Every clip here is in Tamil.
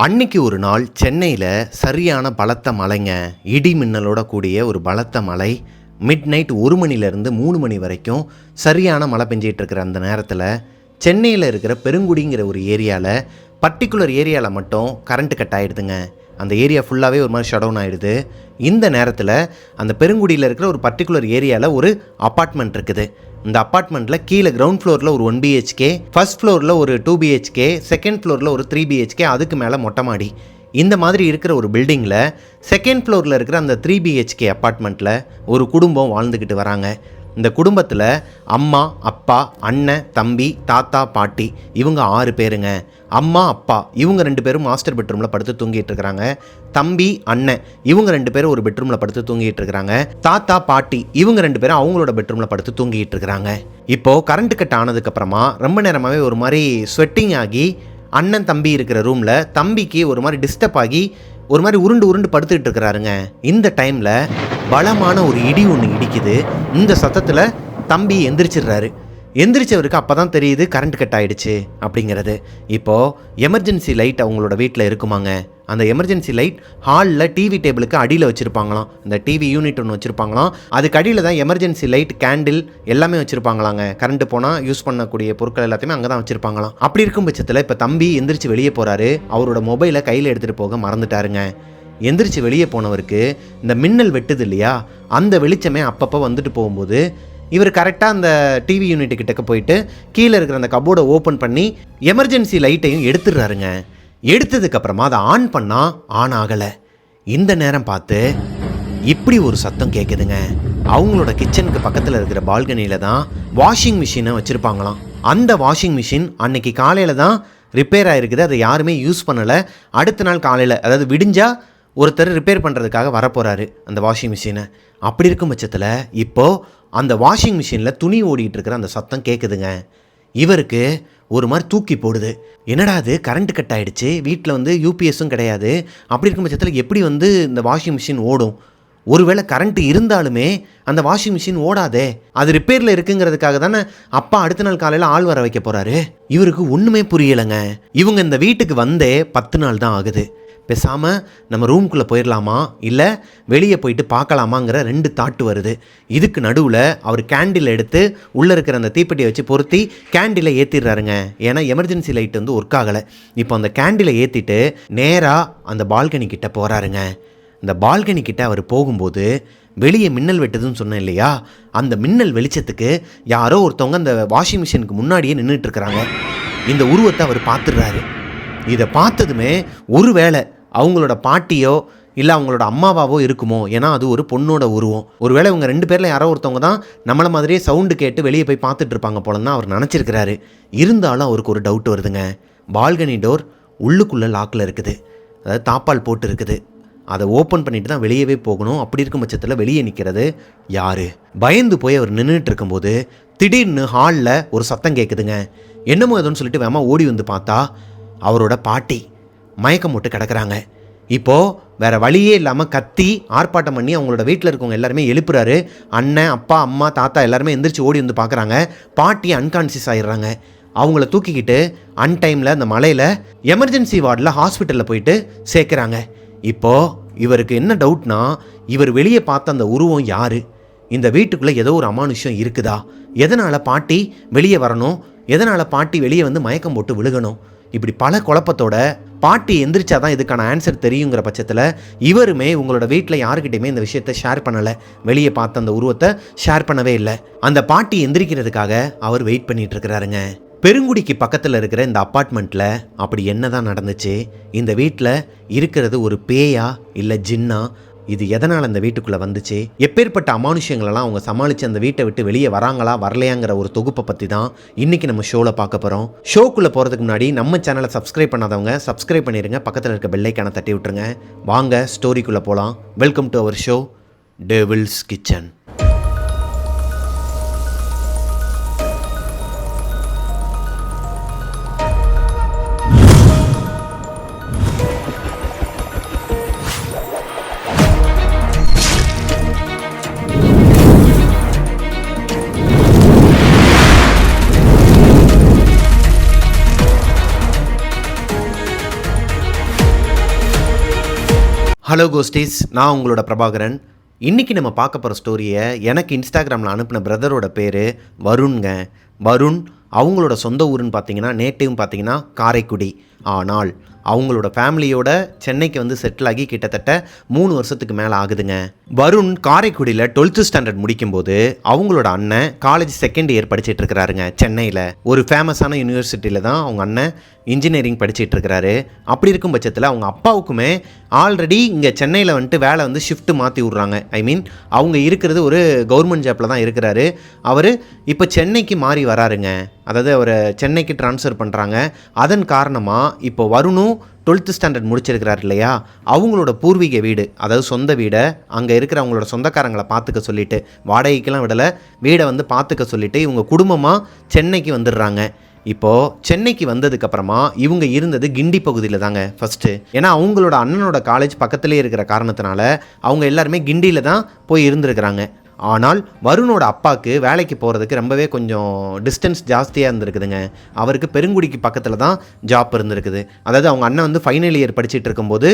அன்னைக்கு ஒரு நாள் சென்னையில் சரியான பலத்த மழைங்க. இடி மின்னலோட கூடிய ஒரு பலத்த மழை. மிட் நைட் 1 மணிலேருந்து 3 மணி வரைக்கும் சரியான மழை பெஞ்சிகிட்டு இருக்கிற அந்த நேரத்தில் சென்னையில் இருக்கிற பெருங்குடிங்கிற ஒரு ஏரியாவில் பர்டிகுலர் ஏரியாவில் மட்டும் கரண்ட்டு கட் ஆகிடுதுங்க. அந்த ஏரியா ஃபுல்லாகவே ஒரு மாதிரி ஷட் டவுன் ஆகிடுது. இந்த நேரத்தில் அந்த பெருங்குடியில் இருக்கிற ஒரு பர்டிகுலர் ஏரியாவில் ஒரு அப்பார்ட்மெண்ட் இருக்குது. இந்த அப்பார்ட்மெண்ட்டில் கீழே கிரவுண்ட் ஃப்ளோரில் ஒரு 1 BHK, ஃபர்ஸ்ட் ஃப்ளோரில் ஒரு 2 BHK, செகண்ட் ஃப்ளோரில் ஒரு 3 BHK, அதுக்கு மேலே மொட்டை மாடி. இந்த மாதிரி இருக்கிற ஒரு பில்டிங்கில் செகண்ட் ஃப்ளோரில் இருக்கிற அந்த 3 BHK அப்பார்ட்மெண்ட்டில் ஒரு குடும்பம் வாழ்ந்துக்கிட்டு வராங்க. இந்த குடும்பத்தில் அம்மா, அப்பா, அண்ணன், தம்பி, தாத்தா, பாட்டி, இவங்க 6 பேருங்க. அம்மா, அப்பா இவங்க 2 பேரும் மாஸ்டர் பெட்ரூமில் படுத்து தூங்கிட்டு இருக்கிறாங்க. தம்பி, அண்ணன் இவங்க 2 பேரும் ஒரு பெட்ரூமில் படுத்து தூங்கிட்டு இருக்கிறாங்க. தாத்தா, பாட்டி இவங்க 2 பேரும் அவங்களோட பெட்ரூமில் படுத்து தூங்கிட்டு இருக்கிறாங்க. இப்போது கரண்ட் கட் ஆனதுக்கப்புறமா ரொம்ப நேரமாகவே ஒரு மாதிரி ஸ்வெட்டிங் ஆகி அண்ணன் தம்பி இருக்கிற ரூமில் தம்பிக்கு ஒரு மாதிரி டிஸ்டர்ப் ஆகி ஒரு மாதிரி உருண்டு படுத்துக்கிட்டு இருக்கிறாருங்க. இந்த டைமில் பலமான ஒரு இடி ஒன்று இடிக்குது. இந்த சத்தத்தில் தம்பி எந்திரிச்சிடுறாரு. எந்திரிச்சவருக்கு அப்போ தான் தெரியுது கரண்ட் கட் ஆகிடுச்சு அப்படிங்கிறது. இப்போது எமர்ஜென்சி லைட் அவங்களோட வீட்டில் இருக்குமாங்க. அந்த எமர்ஜென்சி லைட் ஹாலில் டிவி டேபிளுக்கு அடியில் வச்சுருப்பாங்களாம். இந்த டிவி யூனிட் ஒன்று வச்சுருப்பாங்களாம். அதுக்கு அடியில் தான் எமர்ஜென்சி லைட், கேண்டில் எல்லாமே வச்சுருப்பாங்களாங்க. கரண்ட்டு போனால் யூஸ் பண்ணக்கூடிய பொருட்கள் எல்லாத்தையுமே அங்கே தான் வச்சுருப்பாங்களாம். அப்படி இருக்கும் பட்சத்தில் இப்போ தம்பி எந்திரிச்சு வெளியே போகிறாரு. அவரோட மொபைலை கையில் எடுத்துகிட்டு போக மறந்துட்டாருங்க. எந்திரிச்சு வெளியே போனவருக்கு இந்த மின்னல் வெட்டுது இல்லையா, அந்த வெளிச்சமே அப்பப்போ வந்துட்டு போகும்போது இவர் கரெக்டாக அந்த டிவி யூனிட்டுக்கிட்ட போயிட்டு கீழே இருக்கிற அந்த கபோர்டை ஓப்பன் பண்ணி எமர்ஜென்சி லைட்டையும் எடுத்துடுறாருங்க. எடுத்ததுக்கப்புறமா அதை ஆன் பண்ணால் ஆன் ஆகலை. இந்த நேரம் பார்த்து இப்படி ஒரு சத்தம் கேட்குதுங்க. அவங்களோட கிச்சனுக்கு பக்கத்தில் இருக்கிற பால்கனியில் தான் வாஷிங் மிஷினை வச்சுருப்பாங்களாம். அந்த வாஷிங் மிஷின் அன்னைக்கு காலையில் தான் ரிப்பேர் ஆகிருக்குது. அதை யாருமே யூஸ் பண்ணலை. அடுத்த நாள் காலையில், அதாவது விடிஞ்சா ஒருத்தர் ரிப்பேர் பண்ணுறதுக்காக வரப்போகிறாரு அந்த வாஷிங் மிஷினை. அப்படி இருக்கும் பட்சத்தில் இப்போது அந்த வாஷிங் மிஷினில் துணி ஓடிட்டு இருக்கிற அந்த சத்தம் கேட்குதுங்க. இவருக்கு ஒரு மாதிரி தூக்கி போடுது. என்னடா அது, கரண்ட் கட் ஆகிடுச்சு, வீட்டில் யூபிஎஸும் கிடையாது. அப்படி இருக்கும் பட்சத்தில் எப்படி இந்த வாஷிங் மிஷின் ஓடும்? ஒருவேளை கரண்ட் இருந்தாலுமே அந்த வாஷிங் மிஷின் ஓடாதே. அது ரிப்பேரில் இருக்குங்கிறதுக்காக தானே அப்பா அடுத்த நாள் காலையில் ஆள் வர வைக்க போகிறாரு. இவருக்கு ஒன்றுமே புரியலைங்க. இவங்க இந்த வீட்டுக்கு வந்தே 10 நாள் தான் ஆகுது. பேசாமல் நம்ம ரூம்குள்ளே போயிடலாமா இல்லை வெளியே போயிட்டு பார்க்கலாமாங்கிற 2 தாட்டு வருது. இதுக்கு நடுவில் அவர் கேண்டில் எடுத்து உள்ளே இருக்கிற அந்த தீப்பெட்டியை வச்சு பொருத்தி கேண்டிலை ஏற்றிடுறாருங்க. ஏன்னா எமர்ஜென்சி லைட் ஒர்க் ஆகலை. இப்போ அந்த கேண்டிலை ஏற்றிட்டு நேராக அந்த பால்கனி கிட்ட போகிறாருங்க. அந்த பால்கனி கிட்ட அவர் போகும்போது வெளியே மின்னல் வெட்டுதுன்னு சொன்னேன் இல்லையா, அந்த மின்னல் வெளிச்சத்துக்கு யாரோ ஒருத்தவங்க அந்த வாஷிங் மிஷினுக்கு முன்னாடியே நின்றுட்டு இருக்கிறாங்க. இந்த உருவத்தை அவர் பார்த்துடுறாரு. இதை பார்த்ததுமே ஒருவேளை அவங்களோட பாட்டியோ இல்லை அவங்களோட அம்மாவாவோ இருக்குமோ, ஏன்னா அது ஒரு பொண்ணோட உருவம். ஒருவேளை இவங்க 2 பேரில் யாரோ ஒருத்தவங்க தான் நம்மளை மாதிரியே சவுண்டு கேட்டு வெளியே போய் பார்த்துட்டு இருப்பாங்க போலன்னு தான் அவர் நினச்சிருக்கிறாரு. இருந்தாலும் அவருக்கு ஒரு டவுட் வருதுங்க. பால்கனி டோர் உள்ளுக்குள்ளே லாக்கில் இருக்குது, அதாவது தாப்பால் போட்டு இருக்குது. அதை ஓப்பன் பண்ணிட்டு தான் வெளியவே போகணும். அப்படி இருக்கும் பட்சத்தில் வெளியே நிற்கிறது யார்? பயந்து போய் அவர் நின்றுட்டு இருக்கும்போது திடீர்னு ஹாலில் ஒரு சத்தம் கேட்குதுங்க. என்னமோ எதுன்னு சொல்லிட்டு வேமா ஓடி வந்து பார்த்தா அவரோட பாட்டி மயக்கம் போட்டு கிடக்குறாங்க. இப்போது வேறு வழியே இல்லாமல் கத்தி ஆர்ப்பாட்டம் பண்ணி அவங்களோட வீட்டில் இருக்கவங்க எல்லாருமே எழுப்புறாரு. அண்ணன், அப்பா, அம்மா, தாத்தா எல்லாருமே எந்திரிச்சு ஓடி வந்து பார்க்குறாங்க. பாட்டி அன்கான்சியஸ் ஆகிடுறாங்க. அவங்கள தூக்கிக்கிட்டு அன்டைமில் அந்த மலையில் எமர்ஜென்சி வார்டில் ஹாஸ்பிட்டலில் போயிட்டு சேர்க்குறாங்க. இப்போது இவருக்கு என்ன டவுட்னா, இவர் வெளியே பார்த்த அந்த உருவம் யார்? இந்த வீட்டுக்குள்ளே ஏதோ ஒரு அமானுஷ்யம் இருக்குதா? எதனால் பாட்டி வெளியே வரணும்? எதனால் பாட்டி வெளியே மயக்கம் போட்டு விழுகணும்? இப்படி பல குழப்பத்தோட பாட்டி எந்திரிச்சாதான் இதுக்கான ஆன்சர் தெரியுங்கிற பட்சத்தில் இவருமே உங்களோட வீட்டில் யாருக்கிட்டையுமே இந்த விஷயத்தை ஷேர் பண்ணலை. வெளியே பார்த்த அந்த உருவத்தை ஷேர் பண்ணவே இல்லை. அந்த பாட்டி எந்திரிக்கிறதுக்காக அவர் வெயிட் பண்ணிட்டு இருக்கிறாருங்க. பெருங்குடிக்கு பக்கத்தில் இருக்கிற இந்த அப்பார்ட்மெண்ட்டில் அப்படி என்ன தான் நடந்துச்சு? இந்த வீட்டில் இருக்கிறது ஒரு பேயா இல்லை ஜின்னா? இது எதனால் அந்த வீட்டுக்குள்ளே வந்துச்சு? எப்பேற்பட்ட அமானுஷ்யங்களெல்லாம் அவங்க சமாளித்து அந்த வீட்டை விட்டு வெளியே வராங்களா வரலையாங்கிற ஒரு தொகுப்பை பற்றி தான் இன்றைக்கி நம்ம ஷோவில் பார்க்க போகிறோம். ஷோக்குள்ளே போகிறதுக்கு முன்னாடி நம்ம சேனலை சப்ஸ்கிரைப் பண்ணாதவங்க சப்ஸ்கிரைப் பண்ணிடுங்க. பக்கத்தில் இருக்க பெல்லைக்கான தட்டி விட்டுருங்க. வாங்க ஸ்டோரிக்குள்ளே போகலாம். Welcome to our show devil's kitchen. Hello ghosties, நான் உங்களோட பிரபாகரன். இன்றைக்கி நம்ம பார்க்க போகிற ஸ்டோரியை எனக்கு இன்ஸ்டாகிராமில் அனுப்பின பிரதரோட பேர் வருண்ங்க. வருண் அவங்களோட சொந்த ஊருன்னு பார்த்தீங்கன்னா நேட்டிவ் பார்த்தீங்கன்னா காரைக்குடி. ஆனால் அவங்களோட ஃபேமிலியோட சென்னைக்கு வந்து செட்டில் ஆகி கிட்டத்தட்ட 3 வருஷத்துக்கு மேலே ஆகுதுங்க. வருண் காரைக்குடியில் 12th ஸ்டாண்டர்ட் முடிக்கும்போது அவங்களோட அண்ணன் காலேஜ் செகண்ட் இயர் படிச்சுட்டு இருக்கிறாருங்க. சென்னையில் ஒரு ஃபேமஸான யூனிவர்சிட்டியில் தான் அவங்க அண்ணன் இன்ஜினியரிங் படிச்சுட்டு இருக்கிறாரு. அப்படி இருக்கும் பட்சத்தில் அவங்க அப்பாவுக்குமே ஆல்ரெடி இங்கே சென்னையில் வந்துட்டு வேலை வந்து ஷிஃப்ட் மாற்றி விட்றாங்க. அவங்க இருக்கிறது ஒரு கவர்மெண்ட் ஜாப்பில் தான் இருக்கிறாரு. அவர் இப்போ சென்னைக்கு மாறி வராருங்க. அதாவது அவரை சென்னைக்கு ட்ரான்ஸ்ஃபர் பண்ணுறாங்க. அதன் காரணமாக இப்போ வருணும் 12th ஸ்டாண்டர்ட் முடிச்சிருக்கிறார் இல்லையா, அவங்களோட பூர்வீக வீடு, அதாவது சொந்த வீடை அங்கே இருக்கிற அவங்களோட சொந்தக்காரங்களை பார்த்துக்க சொல்லிவிட்டு, வாடகைக்கெல்லாம் விடலை, வீடை வந்து பார்த்துக்க சொல்லிவிட்டு இவங்க குடும்பமாக சென்னைக்கு வந்துடுறாங்க. இப்போது சென்னைக்கு வந்ததுக்கப்புறமா இவங்க இருந்தது கிண்டி பகுதியில் தாங்க ஃபஸ்ட்டு. ஏன்னா அவங்களோட அண்ணனோட காலேஜ் பக்கத்துலேயே இருக்கிற காரணத்தினால அவங்க எல்லாருமே கிண்டியில் தான் போய் இருந்திருக்கிறாங்க. ஆனால் வருணோட அப்பாவுக்கு வேலைக்கு போகிறதுக்கு ரொம்பவே கொஞ்சம் டிஸ்டன்ஸ் ஜாஸ்தியாக இருந்திருக்குதுங்க. அவருக்கு பெருங்குடிக்கு பக்கத்தில் தான் ஜாப் இருந்திருக்குது. அதாவது அவங்க அண்ணன் வந்து ஃபைனல் இயர் படிச்சுட்டு இருக்கும்போது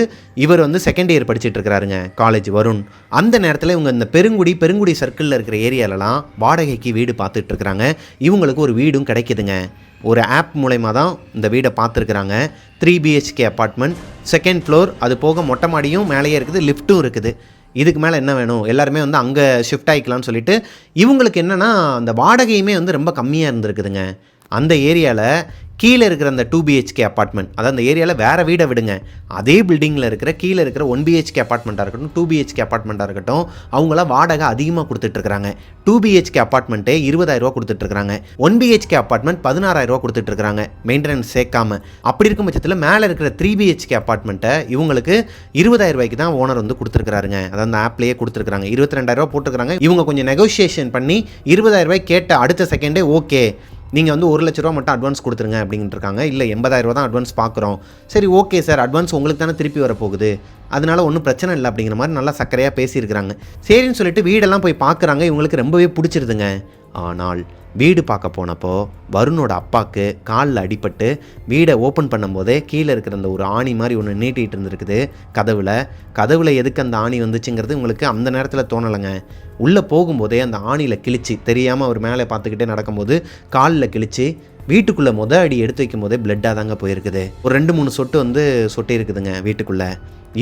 இவர் வந்து செகண்ட் இயர் படிச்சுட்டு இருக்கிறாருங்க காலேஜ் வருண். அந்த நேரத்தில் இவங்க இந்த பெருங்குடி சர்க்கிளில் இருக்கிற ஏரியாலலாம் வாடகைக்கு வீடு பார்த்துட்ருக்குறாங்க. இவங்களுக்கு ஒரு வீடும் கிடைக்குதுங்க. ஒரு ஆப் மூலயமா தான் இந்த வீடை பார்த்துருக்குறாங்க. 3 BHK அப்பார்ட்மெண்ட், 2nd ஃப்ளோர், அது போக மொட்டை மாடியும் மேலேயே இருக்குது, லிஃப்ட்டும் இருக்குது. இதுக்கு மேலே என்ன வேணும், எல்லாருமே வந்து அங்கே ஷிஃப்ட் ஆகிக்கலாம்னு சொல்லிட்டு இவங்களுக்கு என்னென்னா அந்த வாடகையுமே வந்து ரொம்ப கம்மியாக இருந்திருக்குதுங்க. அந்த ஏரியாவில் கீழே இருக்கிற அந்த 2 BHK அப்பார்ட்மெண்ட், அதாவது அந்த ஏரியாவில் வேறு வீடை விடுங்க, அதே பில்டிங்கில் இருக்கிற கீழே இருக்கிற 1 BHK அப்பார்ட்மெண்ட்டாக இருக்கட்டும், 2 BHK அப்பார்ட்மெண்ட்டாக இருக்கட்டும், அவங்களாம் வாடகை அதிகமாக கொடுத்துட்ருக்குறாங்க. 2 BHK அப்பார்ட்மெண்ட்டே 20,000 கொடுத்துட்ருக்குறாங்க. 1 BHK அப்பார்ட்மெண்ட் 16,000 கொடுத்துட்ருக்குறாங்க மெயின்டெனன்ஸ் சேர்க்காம. அப்படி இருக்கும் பட்சத்தில் மேலே இருக்கிற 3 BHK அப்பார்ட்மெண்ட்டை இவங்களுக்கு 20,000 தான் ஓனர் வந்து கொடுத்துருக்குறாருங்க. அதாவது அந்த ஆப்லேயே கொடுத்துருக்குறாங்க. 22,000 போட்டுருக்குறாங்க. இவங்க கொஞ்சம் நெகோஷியேஷன் பண்ணி 20,000 கேட்ட அடுத்த செகண்டே ஓகே, நீங்கள் வந்து 1 லட்ச ரூபா மட்டும் அட்வான்ஸ் கொடுத்துருங்க அப்படின்ட்டு இருக்காங்க. இல்லை 80,000 தான் அட்வான்ஸ் பார்க்குறோம். சரி ஓகே சார், அட்வான்ஸ் உங்களுக்கு தானே திருப்பி வரப்போகுது, அதனால ஒன்றும் பிரச்சனை இல்லை அப்படிங்கிற மாதிரி நல்லா சக்கரையாக பேசியிருக்கிறாங்க. சரின்னு சொல்லிட்டு வீடெல்லாம் போய் பார்க்குறாங்க. இவங்களுக்கு ரொம்பவே பிடிச்சிருதுங்க. ஆனால் வீடு பார்க்க போனப்போ வருணோட அப்பாவுக்கு காலில் அடிபட்டு வீடை ஓப்பன் பண்ணும்போதே கீழே இருக்கிற அந்த ஒரு ஆணி மாதிரி ஒன்று நீட்டிகிட்டு இருந்திருக்குது கதவில் எதுக்கு அந்த ஆணி வந்துச்சுங்கிறது உங்களுக்கு அந்த நேரத்தில் தோணலைங்க. உள்ளே போகும்போதே அந்த ஆணியில் கிழிச்சு, தெரியாமல் அவர் மேலே பார்த்துக்கிட்டே நடக்கும்போது காலில் கிழிச்சு வீட்டுக்குள்ளே அடி எடுத்து வைக்கும் போதே பிளட்டாக தாங்க போயிருக்குது. ஒரு 2-3 சொட்டு வந்து சொட்டி இருக்குதுங்க வீட்டுக்குள்ளே.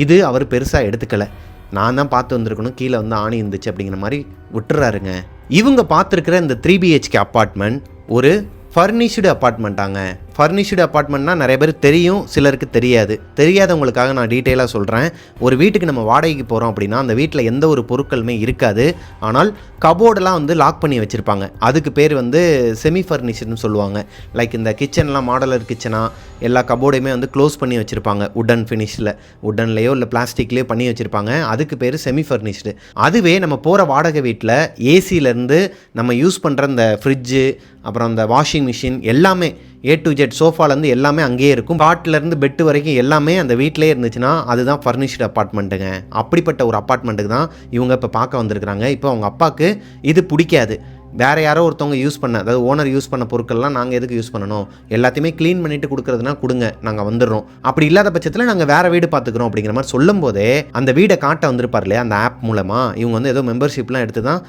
இது அவர் பெருசாக எடுத்துக்கலை. நான் தான் பார்த்து வந்திருக்கணும், கீழே வந்து ஆணி இருந்துச்சு அப்படிங்கிற மாதிரி விட்டுறாருங்க. இவங்க பார்த்துருக்கிற இந்த 3 BHK அப்பார்ட்மெண்ட் ஒரு ஃபர்னிஷ்டு அப்பார்ட்மெண்ட்டாங்க. ஃபர்னிஷ்டு அப்பார்ட்மெண்ட்னால் நிறைய பேர் தெரியும், சிலருக்கு தெரியாது. தெரியாதவங்களுக்காக நான் டீட்டெயிலாக சொல்கிறேன். ஒரு வீட்டுக்கு நம்ம வாடகைக்கு போகிறோம் அப்படின்னா அந்த வீட்டில் எந்த ஒரு பொருட்களுமே இருக்காது. ஆனால் கபோர்டெல்லாம் வந்து லாக் பண்ணி வச்சுருப்பாங்க. அதுக்கு பேர் வந்து செமி ஃபர்னிஷ்டுன்னு சொல்லுவாங்க. லைக் இந்த கிச்சன்லாம் மாடலர் கிச்சனாக எல்லா கபோர்டையுமே வந்து க்ளோஸ் பண்ணி வச்சுருப்பாங்க. உட்டன் ஃபினிஷில், உட்டன்லேயோ இல்லை பிளாஸ்டிக்லேயோ பண்ணி வச்சுருப்பாங்க. அதுக்கு பேர் செமி ஃபர்னிஷ்டு. அதுவே நம்ம போகிற வாடகை வீட்டில் ஏசியிலேருந்து நம்ம யூஸ் பண்ணுற இந்த ஃப்ரிட்ஜு, அப்புறம் அந்த வாஷிங் மிஷின் எல்லாமே A to Z, சோஃபாலேருந்து எல்லாமே அங்கேயே இருக்கும். காட்டிலேருந்து பெட்டு வரைக்கும் எல்லாமே அந்த வீட்டிலே இருந்துச்சுன்னா அதுதான் ஃபர்னிஷ்டு அப்பார்ட்மெண்ட்டுங்க. அப்படிப்பட்ட ஒரு அப்பார்ட்மெண்ட்டுக்கு தான் இவங்க இப்போ பார்க்க வந்திருக்கிறாங்க. இப்போ அவங்க அப்பாவுக்கு இது பிடிக்காது. வேறு யாரோ ஒருத்தவங்க யூஸ் பண்ண, அதாவது ஓனர் யூஸ் பண்ண பொருட்கள்லாம் நாங்கள் எதுக்கு யூஸ் பண்ணணும், எல்லாத்தையுமே க்ளீன் பண்ணிவிட்டு கொடுக்குறதுனா கொடுங்க, நாங்கள் வந்துடுறோம், அப்படி இல்லாத பட்சத்தில் நாங்கள் வேறு வீடு பார்த்துக்குறோம் அப்படிங்கிற மாதிரி சொல்லும் போதே அந்த வீடை காட்ட வந்திருப்பார் இல்லையா அந்த ஆப் மூலமாக. இவங்க வந்து ஏதோ மெம்பர்ஷிப்லாம் எடுத்து தான்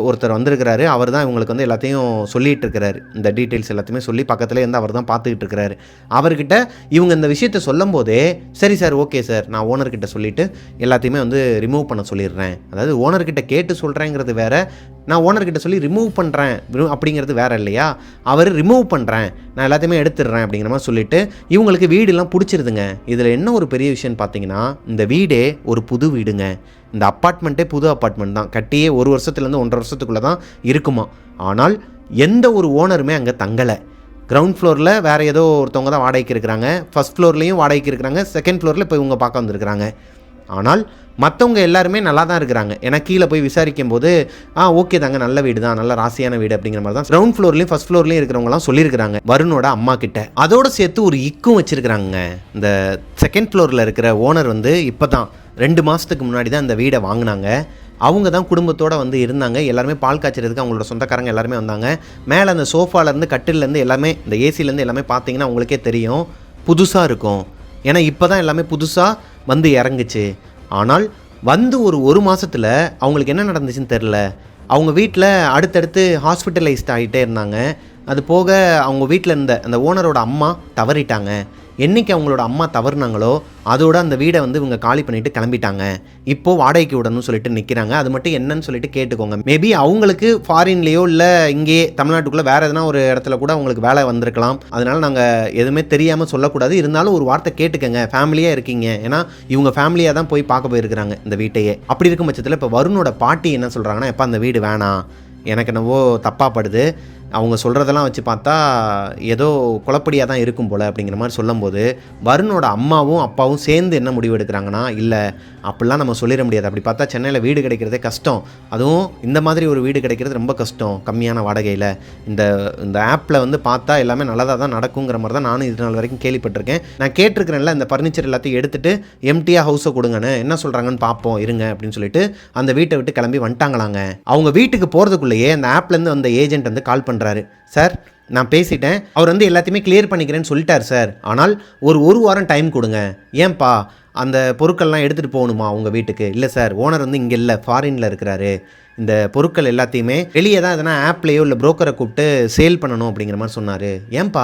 ஒருத்தர் வந்திருக்கிறாரு. அவர் தான் இவங்களுக்கு வந்து எல்லாத்தையும் சொல்லிகிட்டு இருக்கிறாரு. இந்த டீட்டெயில்ஸ் எல்லாத்தையுமே சொல்லி பக்கத்துலேயே வந்து அவர் தான் பார்த்துக்கிட்டு இருக்கிறாரு. அவர்கிட்ட இவங்க இந்த விஷயத்தை சொல்லும் போதே சரி சார், ஓகே சார், நான் ஓனர்கிட்ட சொல்லிவிட்டு எல்லாத்தையுமே வந்து ரிமூவ் பண்ண சொல்லிடுறேன். அதாவது ஓனர்கிட்ட கேட்டு சொல்கிறேங்கிறது வேறு, நான் ஓனர்கிட்ட சொல்லி ரிமூவ் பண்ணுறேன் அப்படிங்கிறது வேறு இல்லையா. அவர் ரிமூவ் பண்ணுறேன், நான் எல்லாத்தையுமே எடுத்துடுறேன் அப்படிங்கிற மாதிரி சொல்லிவிட்டு இவங்களுக்கு வீடெல்லாம் பிடிச்சிருதுங்க. இதில் என்ன ஒரு பெரிய விஷயம்னு பார்த்தீங்கன்னா, இந்த வீடே ஒரு புது வீடுங்க. இந்த அப்பார்ட்மெண்ட்டே புது அப்பார்ட்மெண்ட் தான். கட்டியே 1 வருஷத்துலேருந்து 1.5 வருஷத்துக்குள்ளே தான் இருக்குமா. ஆனால் எந்த ஒரு ஓனருமே அங்கே தங்கலை. கிரவுண்ட் ஃப்ளோரில் வேறு ஏதோ ஒருத்தவங்க தான் வாடகைக்கு இருக்கிறாங்க, ஃபஸ்ட் ஃப்ளோர்லேயும் வாடகைக்கு இருக்கிறாங்க, 2nd ஃப்ளோரில் இப்போ இவங்க பார்க்க வந்திருக்கிறாங்க. ஆனால் மற்றவங்க எல்லாருமே நல்லா தான் இருக்கிறாங்க. ஏன்னா கீழே போய் விசாரிக்கும் போது ஓகே தாங்க, நல்ல வீடு தான், நல்ல ராசியான வீடு அப்படிங்கிற மாதிரி தான் கிரவுண்ட் ஃப்ளோர்லையும் ஃபர்ஸ்ட் ஃப்ளோர்லையும் இருக்கிறவங்களாம் சொல்லியிருக்கிறாங்க வருணோட அம்மா கிட்ட. அதோட சேர்த்து ஒரு இக்கும் வச்சிருக்கிறாங்க. இந்த 2nd ஃப்ளோரில் இருக்கிற ஓனர் வந்து இப்போ தான் 2 மாதத்துக்கு முன்னாடி தான் இந்த வீடை வாங்கினாங்க. அவங்க தான் குடும்பத்தோடு வந்து இருந்தாங்க. எல்லாருமே பால் காய்ச்சறதுக்கு அவங்களோட சொந்தக்காரங்க எல்லாருமே வந்தாங்க. மேலே அந்த சோஃபாலேருந்து கட்டிலேருந்து எல்லாமே, இந்த ஏசிலேருந்து எல்லாமே பார்த்தீங்கன்னா உங்களுக்கே தெரியும் புதுசாக இருக்கும். ஏன்னா இப்போ தான் எல்லாமே புதுசாக வந்து இறங்குச்சு. ஆனால் வந்து ஒரு மாதத்தில் அவங்களுக்கு என்ன நடந்துச்சுன்னு தெரில. அவங்க வீட்டில் அடுத்தடுத்து ஹாஸ்பிட்டலைஸ்ட் ஆகிட்டே இருந்தாங்க. அது போக அவங்க வீட்டில் இருந்த அந்த ஓனரோட அம்மா தவறிட்டாங்க. என்றைக்கு அவங்களோட அம்மா தவறுனாங்களோ அதோட அந்த வீடை வந்து இவங்க காலி பண்ணிவிட்டு கிளம்பிட்டாங்க. இப்போது வாடகைக்கு விடணும்னு சொல்லிட்டு நிற்கிறாங்க. அது மட்டும் என்னன்னு சொல்லிட்டு கேட்டுக்கோங்க. மேபி அவங்களுக்கு ஃபாரின்லேயோ இல்லை இங்கேயே தமிழ்நாட்டுக்குள்ளே வேறு எதனா ஒரு இடத்துல கூட அவங்களுக்கு வேலை வந்திருக்கலாம். அதனால் நாங்கள் எதுவுமே தெரியாமல் சொல்லக்கூடாது. இருந்தாலும் ஒரு வார்த்தை கேட்டுக்கங்க, ஃபேமிலியாக இருக்கீங்க. ஏன்னா இவங்க ஃபேமிலியாக தான் போய் பார்க்க போயிருக்கிறாங்க இந்த வீட்டையே. அப்படி இருக்கும் பட்சத்தில் இப்போ வருணோட பாட்டி என்ன சொல்கிறாங்கன்னா, எப்போ அந்த வீடு வேணாம், எனக்கு என்னவோ தப்பாக படுது, அவங்க சொல்கிறதெல்லாம் வச்சு பார்த்தா ஏதோ குழப்படியாக தான் இருக்கும் போல் அப்படிங்கிற மாதிரி சொல்லும்போது வருணோட அம்மாவும் அப்பாவும் சேர்ந்து என்ன முடிவு எடுக்கிறாங்கன்னா, இல்லை அப்படிலாம் நம்ம சொல்லிட முடியாது. அப்படி பார்த்தா சென்னையில் வீடு கிடைக்கிறதே கஷ்டம். அதுவும் இந்த மாதிரி ஒரு வீடு கிடைக்கிறது ரொம்ப கஷ்டம் கம்மியான வாடகையில். இந்த ஆப்பில் வந்து பார்த்தா எல்லாமே நல்லதாக தான் நடக்குங்கிற மாதிரி தான் நானும் இது நாள் வரைக்கும் கேள்விப்பட்டிருக்கேன். நான் கேட்டிருக்கிறேன்ல, இந்த ஃபர்னிச்சர் எல்லாத்தையும் எடுத்துகிட்டு எம்டியாக ஹவுஸை கொடுங்கன்னு என்ன சொல்கிறாங்கன்னு பார்ப்போம் இருங்க அப்படின்னு சொல்லிட்டு அந்த வீட்டை விட்டு கிளம்பி வந்துட்டாங்களாங்க. அவங்க வீட்டுக்கு போகிறதுக்குள்ளேயே அந்த ஆப்லேருந்து வந்த ஏஜென்ட் வந்து கால் பண்ணுறாரு. சார், நான் பேசிட்டேன், அவர் வந்து எல்லாத்தையுமே கிளியர் பண்ணிக்கிறேன்னு சொல்லிட்டார் சார். ஆனால் ஒரு வாரம் டைம் கொடுங்க. ஏன்பா அந்த பொருட்கள்லாம் எடுத்துகிட்டு போகணுமா உங்கள் வீட்டுக்கு? இல்லை சார், ஓனர் வந்து இங்கே இல்லை, ஃபாரினில் இருக்கிறாரு. இந்த பொருட்கள் எல்லாத்தையுமே வெளியே தான் எதனா ஆப்லேயோ இல்லை புரோக்கரை கூப்பிட்டு சேல் பண்ணணும் அப்படிங்கிற மாதிரி சொன்னார். ஏன்பா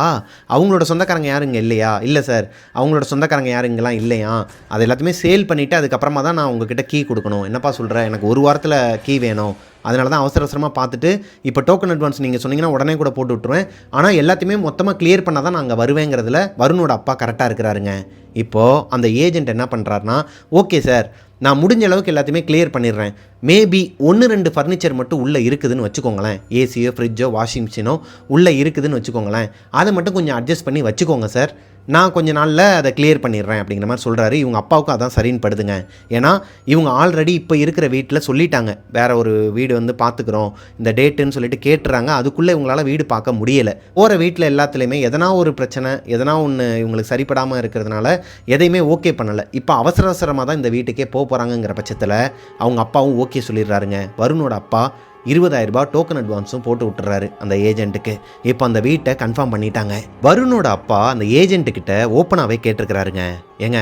அவங்களோட சொந்தக்காரங்க யாரும் இங்கே இல்லையா? இல்லை சார், அவங்களோட சொந்தக்காரங்க யாரும் இங்கெல்லாம் இல்லையா, அது எல்லாத்தையுமே சேல் பண்ணிவிட்டு அதுக்கப்புறமா தான் நான் உங்ககிட்ட கீ கொடுக்கணும். என்னப்பா சொல்கிறேன், எனக்கு ஒரு வாரத்தில் கீ வேணும். அதனால தான் அவசரமாக பார்த்துட்டு இப்போ டோக்கன் அட்வான்ஸ் நீங்கள் சொன்னீங்கன்னா உடனே கூட போட்டு விட்ருவேன். ஆனால் எல்லாத்தையுமே மொத்தமாக கிளியர் பண்ணால் தான் நாங்கள் வருவேங்கிறதுல வருணோட அப்பா கரெக்டாக இருக்கிறாருங்க. இப்போது அந்த ஏஜென்ட் என்ன பண்ணுறாருனா, ஓகே சார், நான் முடிஞ்ச அளவுக்கு எல்லாத்தையுமே கிளியர் பண்ணிடுறேன். மேபி 1-2 ஃபர்னிச்சர் மட்டும் உள்ளே இருக்குதுன்னு வச்சுக்கோங்களேன். ஏசியோ ஃப்ரிட்ஜோ வாஷிங் மிஷினோ உள்ளே இருக்குதுன்னு வச்சுக்கோங்களேன். அதை மட்டும் கொஞ்சம் அட்ஜஸ்ட் பண்ணி வச்சுக்கோங்க சார், நான் கொஞ்ச நாளில் அதை கிளியர் பண்ணிடுறேன் அப்படிங்கிற மாதிரி சொல்கிறாரு. இவங்க அப்பாவுக்கும் அதான் சரின்னு படுதுங்க. ஏன்னா இவங்க ஆல்ரெடி இப்போ இருக்கிற வீட்டில் சொல்லிட்டாங்க, வேறு ஒரு வீடு வந்து பார்த்துக்குறோம் இந்த டேட்டுன்னு சொல்லிட்டு கேட்டுறாங்க. அதுக்குள்ளே இவங்களால் வீடு பார்க்க முடியலை. போகிற வீட்டில் எல்லாத்துலேயுமே எதனா ஒரு பிரச்சனை, எதனா ஒன்று இவங்களுக்கு சரிப்படாமல் இருக்கிறதுனால எதையுமே ஓகே பண்ணலை. இப்போ அவசரமாக தான் இந்த வீட்டுக்கே போகிறாங்கங்கிற பட்சத்தில் அவங்க அப்பாவும் ஓகே சொல்லிடுறாருங்க. வருணோட அப்பா 20,000 ரூபாய் டோக்கன் அட்வான்ஸும் போட்டு விட்டுறாரு அந்த ஏஜென்ட்டுக்கு. இப்போ அந்த வீட்டை கன்ஃபார்ம் பண்ணிட்டாங்க. வருணோட அப்பா அந்த ஏஜென்ட்டுக்கிட்ட ஓப்பனாகவே கேட்டிருக்கிறாருங்க, ஏங்க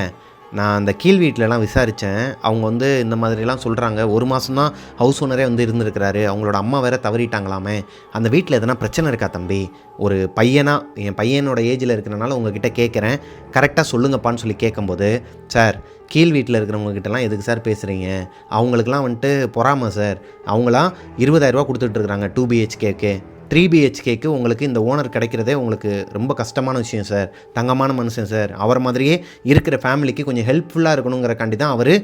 நான் அந்த கீழ் வீட்டிலலாம் விசாரித்தேன், அவங்க வந்து இந்த மாதிரிலாம் சொல்கிறாங்க, 1 மாதம் தான் ஹவுஸ் ஓனரே வந்து இருந்திருக்கிறாரு, அவங்களோட அம்மா வேறு தவறிட்டாங்களாமே, அந்த வீட்டில் எதனா பிரச்சனை இருக்கா தம்பி? ஒரு பையனாக என் பையனோட ஏஜில் இருக்கிறனால உங்ககிட்ட கேட்குறேன், கரெக்டாக சொல்லுங்கப்பான்னு சொல்லி கேட்கும்போது, சார் கீழ் வீட்டில் இருக்கிறவங்ககிட்டலாம் எதுக்கு சார் பேசுகிறீங்க, அவங்களுக்குலாம் வந்துட்டு பொறாமை சார், அவங்களாம் 20,000 ரூபா கொடுத்துட்ருக்குறாங்க 2 BHKக்கு. 3 BHKக்கு உங்களுக்கு இந்த ஓனர் கிடைக்கிறதே உங்களுக்கு ரொம்ப கஷ்டமான விஷயம் சார், தங்கமான மனுஷன் சார், அவர் மாதிரியே இருக்கிற ஃபேமிலிக்கு கொஞ்சம் ஹெல்ப்ஃபுல்லாக இருக்கணுங்கிறக்காண்டி தான் அவர்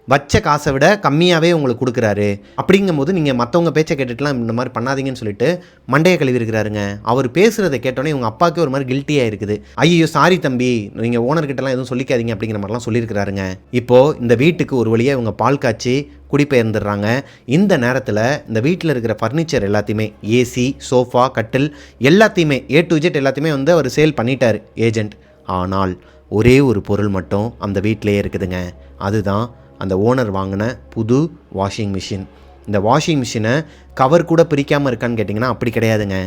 வச்ச காசை விட கம்மியாகவே உங்களுக்கு கொடுக்குறாரு. அப்படிங்கும்போது நீங்கள் மற்றவங்க பேச்சை கேட்டுட்டுலாம் இந்த மாதிரி பண்ணாதீங்கன்னு சொல்லிட்டு மண்டையை கழுவி இருக்கிறாருங்க. அவர் பேசுகிறத கேட்டோன்னே இவங்க அப்பாவுக்கே ஒரு மாதிரி கில்ட்டியாக இருக்குது. ஐயோ சாரி தம்பி, நீங்கள் ஓனர்கிட்டலாம் எதுவும் சொல்லிக்காதீங்க அப்படிங்கிற மாதிரிலாம் சொல்லியிருக்கிறாருங்க. இப்போது இந்த வீட்டுக்கு ஒரு வழியாக இவங்க பால் காய்ச்சி குடிபெயர்ந்துடுறாங்க. இந்த நேரத்தில் இந்த வீட்டில் இருக்கிற ஃபர்னிச்சர் எல்லாத்தையுமே, ஏசி, சோஃபா, கட்டில் எல்லாத்தையுமே A to Z எல்லாத்தையுமே வந்து அவர் சேல் பண்ணிட்டார் ஏஜென்ட். ஆனால் ஒரே ஒரு பொருள் மட்டும் அந்த வீட்டிலே இருக்குதுங்க. அதுதான் அந்த ஓனர் வாங்கின புது வாஷிங் மிஷின். இந்த வாஷிங் மிஷினை கவர் கூட பிரிக்காமல் இருக்கான்னு கேட்டிங்கன்னா அப்படி கிடையாதுங்க.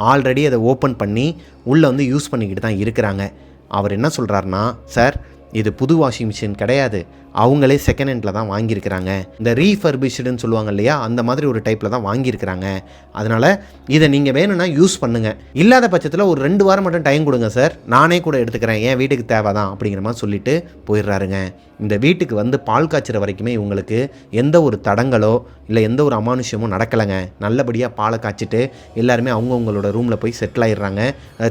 ஆல்ரெடி அதை ஓப்பன் பண்ணி உள்ளே வந்து யூஸ் பண்ணிக்கிட்டு தான் இருக்கிறாங்க. அவர் என்ன சொல்கிறாருன்னா, சார் இது புது வாஷிங் மிஷின் கிடையாது, அவங்களே செகண்ட் ஹேண்டில் தான் வாங்கியிருக்கிறாங்க, இந்த ரீஃபர்பிஷ்டுன்னு சொல்லுவாங்க இல்லையா, அந்த மாதிரி ஒரு டைப்பில் தான் வாங்கியிருக்கிறாங்க, அதனால் இதை நீங்கள் வேணும்னா யூஸ் பண்ணுங்கள், இல்லாத பட்சத்தில் ஒரு 2 வாரம் மட்டும் டைம் கொடுங்க சார், நானே கூட எடுத்துக்கிறேன், என் வீட்டுக்கு தேவை தான் அப்படிங்கிற மாதிரி சொல்லிட்டு போயிடுறாருங்க. இந்த வீட்டுக்கு வந்து பால் காய்ச்சிற வரைக்குமே இவங்களுக்கு எந்த ஒரு தடங்களோ இல்லை எந்த ஒரு அமானுஷ்யமோ நடக்கலைங்க. நல்லபடியாக பாலை காய்ச்சிட்டு எல்லாருமே அவங்கவுங்களோட ரூமில் போய் செட்டில் ஆகிடுறாங்க.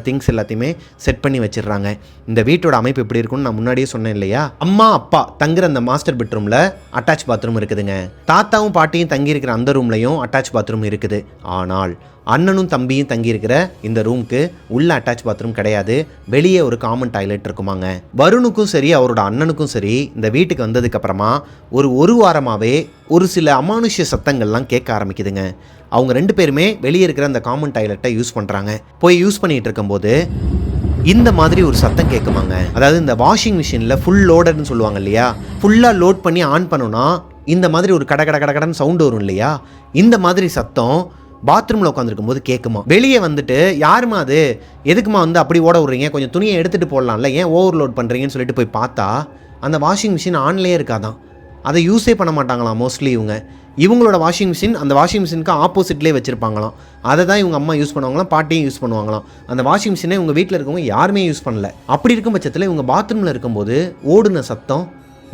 திங்ஸ் எல்லாத்தையுமே செட் பண்ணி வச்சிடுறாங்க. இந்த வீட்டோட அமைப்பு எப்படி இருக்குன்னு நான் முன்னாடியே சொன்னேன் இல்லையா, அம்மா அப்பா தங்குற அந்த மாஸ்டர் பெட்ரூமில் அட்டாச் பாத்ரூம் இருக்குதுங்க. தாத்தாவும் பாட்டியும் தங்கியிருக்கிற அந்த ரூம்லையும் அட்டாச் பாத்ரூம் இருக்குது. ஆனால் அண்ணனும் தம்பியும் தங்கியிருக்கிற இந்த ரூமுக்கு உள்ள அட்டாச் பாத்ரூம் கிடையாது, வெளியே ஒரு காமன் டாய்லெட் இருக்குமாங்க. வருணுக்கும் சரி அவரோட அண்ணனுக்கும் சரி இந்த வீட்டுக்கு வந்ததுக்கப்புறமா ஒரு வாரமாகவே ஒரு சில அமானுஷ்ய சத்தங்கள்லாம் கேட்க ஆரம்பிக்குதுங்க. அவங்க 2 பேருமே வெளியே இருக்கிற அந்த காமன் டாய்லெட்டை யூஸ் பண்ணுறாங்க. போய் யூஸ் பண்ணிகிட்டு இருக்கும்போது இந்த மாதிரி ஒரு சத்தம் கேட்குமாங்க. அதாவது இந்த வாஷிங் மிஷினில் ஃபுல் லோடட்னு சொல்லுவாங்க இல்லையா, ஃபுல்லாக லோட் பண்ணி ஆன் பண்ணோன்னா இந்த மாதிரி ஒரு கடன்னு சவுண்டு வரும் இல்லையா, இந்த மாதிரி சத்தம் பாத்ரூமில் உட்காந்துருக்கும் போது கேட்குமா. வெளியே வந்துட்டு யாருமா அது, எதுக்குமா வந்து அப்படி ஓட விட்றீங்க, கொஞ்சம் துணியை எடுத்துகிட்டு போடலாம்ல, ஏன் ஓவர்லோட் பண்ணுறீங்கன்னு சொல்லிட்டு போய் பார்த்தா அந்த வாஷிங் மிஷின் ஆன்லேயே இருக்காதான். அதை யூஸே பண்ண மாட்டாங்களாம் மோஸ்ட்லி இவங்களோட வாஷிங் மிஷின் அந்த வாஷிங் மிஷினுக்கு ஆப்போசிட்லேயே வச்சுருப்பாங்களாம். அதை தான் இவங்க அம்மா யூஸ் பண்ணுவாங்களாம், பாட்டியும் யூஸ் பண்ணுவாங்களாம். அந்த வாஷிங் மிஷினை இவங்க வீட்டில் இருக்கவங்க யாருமே யூஸ் பண்ணல. அப்படி இருக்கும் பட்சத்தில் இவங்க பாத்ரூமில் இருக்கும்போது ஓடுன சத்தம்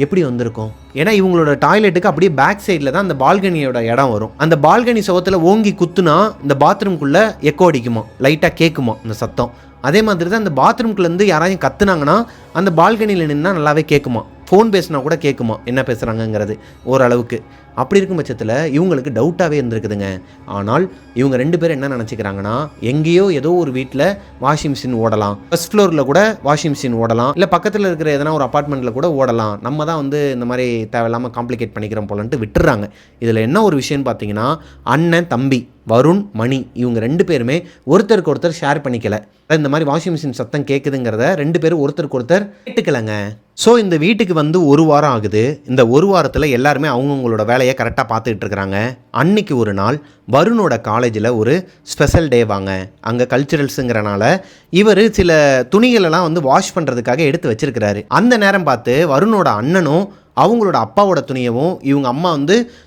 எப்படி வந்திருக்கும்? ஏன்னா இவங்களோட டாய்லெட்டுக்கு அப்படியே பேக் சைடில் தான் அந்த பால்கனியோட இடம் வரும். அந்த பால்கனி சவத்தில் ஓங்கி குத்துனா இந்த பாத்ரூம்குள்ளே எக்கோ அடிக்குமா, லைட்டாக கேட்குமா அந்த சத்தம். அதே மாதிரி தான் அந்த பாத்ரூம்குள்ளேருந்து யாராவது கத்துனாங்கன்னா அந்த பால்கனியில் நின்னா நல்லாவே கேட்குமா. ஃபோன் பேசினா கூட கேட்குமா என்ன பேசுகிறாங்கங்கிறது ஓரளவுக்கு. அப்படி இருக்கும் பட்சத்தில் இவங்களுக்கு டவுட்டாகவே இருந்திருக்குதுங்க. ஆனால் இவங்க 2 பேரும் என்ன நினச்சிக்கிறாங்கன்னா, எங்கேயோ ஏதோ ஒரு வீட்டில் வாஷிங் மிஷின் ஓடலாம், ஃபர்ஸ்ட் ஃப்ளோரில் கூட வாஷிங் மிஷின் ஓடலாம், இல்லை பக்கத்தில் இருக்கிற எதனா ஒரு அப்பார்ட்மெண்ட்டில் கூட ஓடலாம், நம்ம தான் இந்த மாதிரி தேவையில்லாமல் காம்ப்ளிகேட் பண்ணிக்கிறோம் போலன்ட்டு விட்டுறாங்க. இதில் என்ன ஒரு விஷயம்னு பார்த்தீங்கன்னா, அண்ணன் தம்பி வருண் மணி இவங்க 2 பேருமே ஒருத்தருக்கு ஒருத்தர் ஷேர் பண்ணிக்கல. இந்த மாதிரி வாஷிங் மிஷின் சத்தம் கேட்குதுங்கிறத 2 பேரும் ஒருத்தருக்கு ஒருத்தர் கேட்டுக்கலங்க. ஸோ இந்த வீட்டுக்கு 1 வாரம் ஆகுது. இந்த 1 வாரத்தில் எல்லாருமே அவங்கவுங்களோட வேலையை கரெக்டாக பார்த்துக்கிட்டு இருக்கிறாங்க. அன்னைக்கு ஒரு நாள் வருணோட காலேஜில் ஒரு ஸ்பெஷல் டே வாங்க. அங்கே கல்ச்சுரல்ஸுங்கிறனால இவர் சில துணிகளெல்லாம் வாஷ் பண்ணுறதுக்காக எடுத்து வச்சிருக்கிறாரு. அந்த நேரம் பார்த்து வருணோட அண்ணனும் அவங்களோட அப்பாவோட துணியவும் இவங்க அம்மா